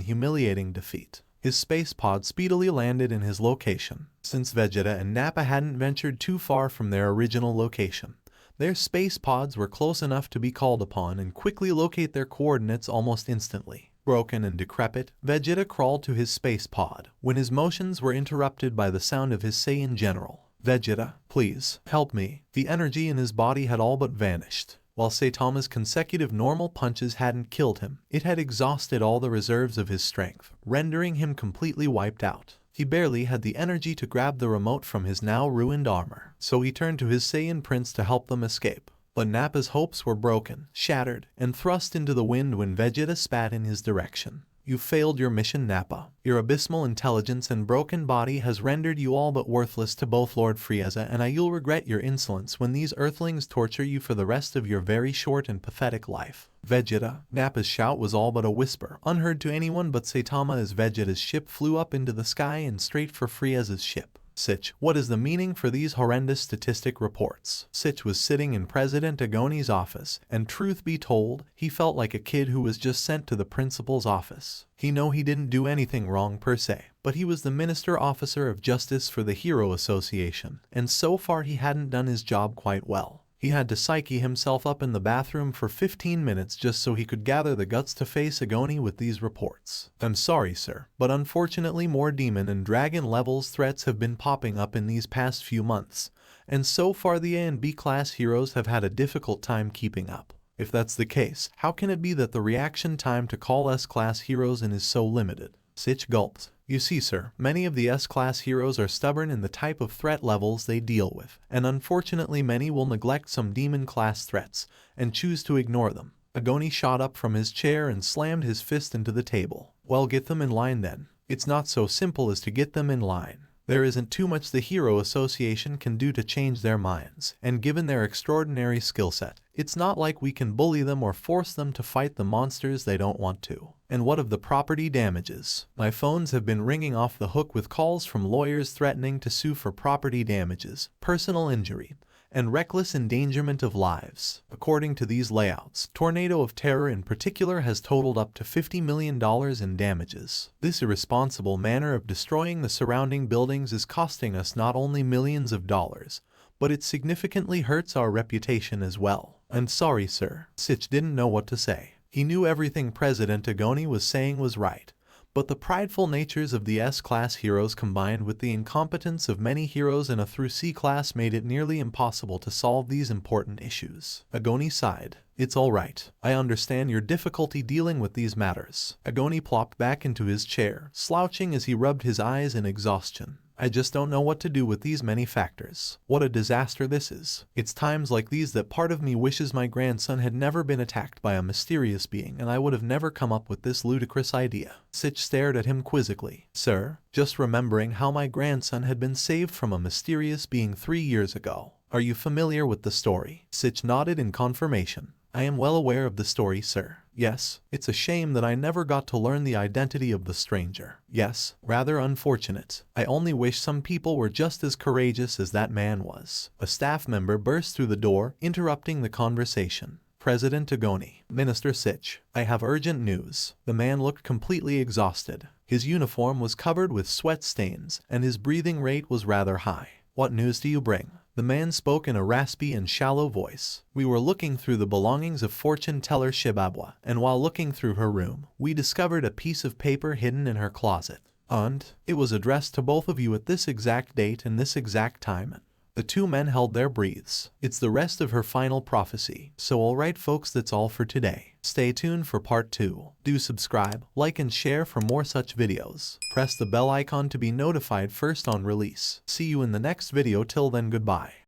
humiliating defeat. His space pod speedily landed in his location. Since Vegeta and Nappa hadn't ventured too far from their original location, their space pods were close enough to be called upon and quickly locate their coordinates almost instantly. Broken and decrepit, Vegeta crawled to his space pod, when his motions were interrupted by the sound of his Saiyan general. Vegeta, please, help me. The energy in his body had all but vanished. While Saitama's consecutive normal punches hadn't killed him, it had exhausted all the reserves of his strength, rendering him completely wiped out. He barely had the energy to grab the remote from his now ruined armor, so he turned to his Saiyan prince to help them escape. But Nappa's hopes were broken, shattered, and thrust into the wind when Vegeta spat in his direction. You failed your mission, Nappa. Your abysmal intelligence and broken body has rendered you all but worthless to both Lord Frieza and you'll regret your insolence when these earthlings torture you for the rest of your very short and pathetic life. Vegeta. Nappa's shout was all but a whisper, unheard to anyone but Saitama as Vegeta's ship flew up into the sky and straight for Frieza's ship. Sitch, what is the meaning for these horrendous statistic reports? Sitch was sitting in President Agoni's office, and truth be told, he felt like a kid who was just sent to the principal's office. He didn't do anything wrong per se, but he was the Minister Officer of Justice for the Hero Association, and so far he hadn't done his job quite well. He had to psyche himself up in the bathroom for 15 minutes just so he could gather the guts to face Agoni with these reports. I'm sorry, sir, but unfortunately more demon and dragon levels threats have been popping up in these past few months, and so far the A and B class heroes have had a difficult time keeping up. If that's the case, how can it be that the reaction time to call S-class heroes in is so limited? Sitch gulped. You see, sir, many of the S-class heroes are stubborn in the type of threat levels they deal with, and unfortunately many will neglect some demon-class threats and choose to ignore them. Agoni shot up from his chair and slammed his fist into the table. Well, get them in line then. It's not so simple as to get them in line. There isn't too much the Hero Association can do to change their minds, and given their extraordinary skill set, it's not like we can bully them or force them to fight the monsters they don't want to. And what of the property damages? My phones have been ringing off the hook with calls from lawyers threatening to sue for property damages, personal injury, and reckless endangerment of lives. According to these layouts, Tornado of Terror in particular has totaled up to $50 million in damages. This irresponsible manner of destroying the surrounding buildings is costing us not only millions of dollars, but it significantly hurts our reputation as well. I'm sorry, sir. Sitch didn't know what to say. He knew everything President Agoni was saying was right, but the prideful natures of the S-class heroes combined with the incompetence of many heroes in a through C-class made it nearly impossible to solve these important issues. Agoni sighed. It's all right. I understand your difficulty dealing with these matters. Agoni plopped back into his chair, slouching as he rubbed his eyes in exhaustion. I just don't know what to do with these many factors. What a disaster this is. It's times like these that part of me wishes my grandson had never been attacked by a mysterious being and I would have never come up with this ludicrous idea. Sitch stared at him quizzically. Sir, just remembering how my grandson had been saved from a mysterious being 3 years ago. Are you familiar with the story? Sitch nodded in confirmation. I am well aware of the story, sir. Yes, it's a shame that I never got to learn the identity of the stranger. Yes, rather unfortunate. I only wish some people were just as courageous as that man was. A staff member burst through the door, interrupting the conversation. President Agoni. Minister Sitch. I have urgent news. The man looked completely exhausted. His uniform was covered with sweat stains, and his breathing rate was rather high. What news do you bring? The man spoke in a raspy and shallow voice. We were looking through the belongings of fortune teller Shibabwa, and while looking through her room, we discovered a piece of paper hidden in her closet. And it was addressed to both of you at this exact date and this exact time. The two men held their breaths. It's the rest of her final prophecy. So alright folks, that's all for today. Stay tuned for part 2. Do subscribe, like and share for more such videos. Press the bell icon to be notified first on release. See you in the next video. Till then, goodbye.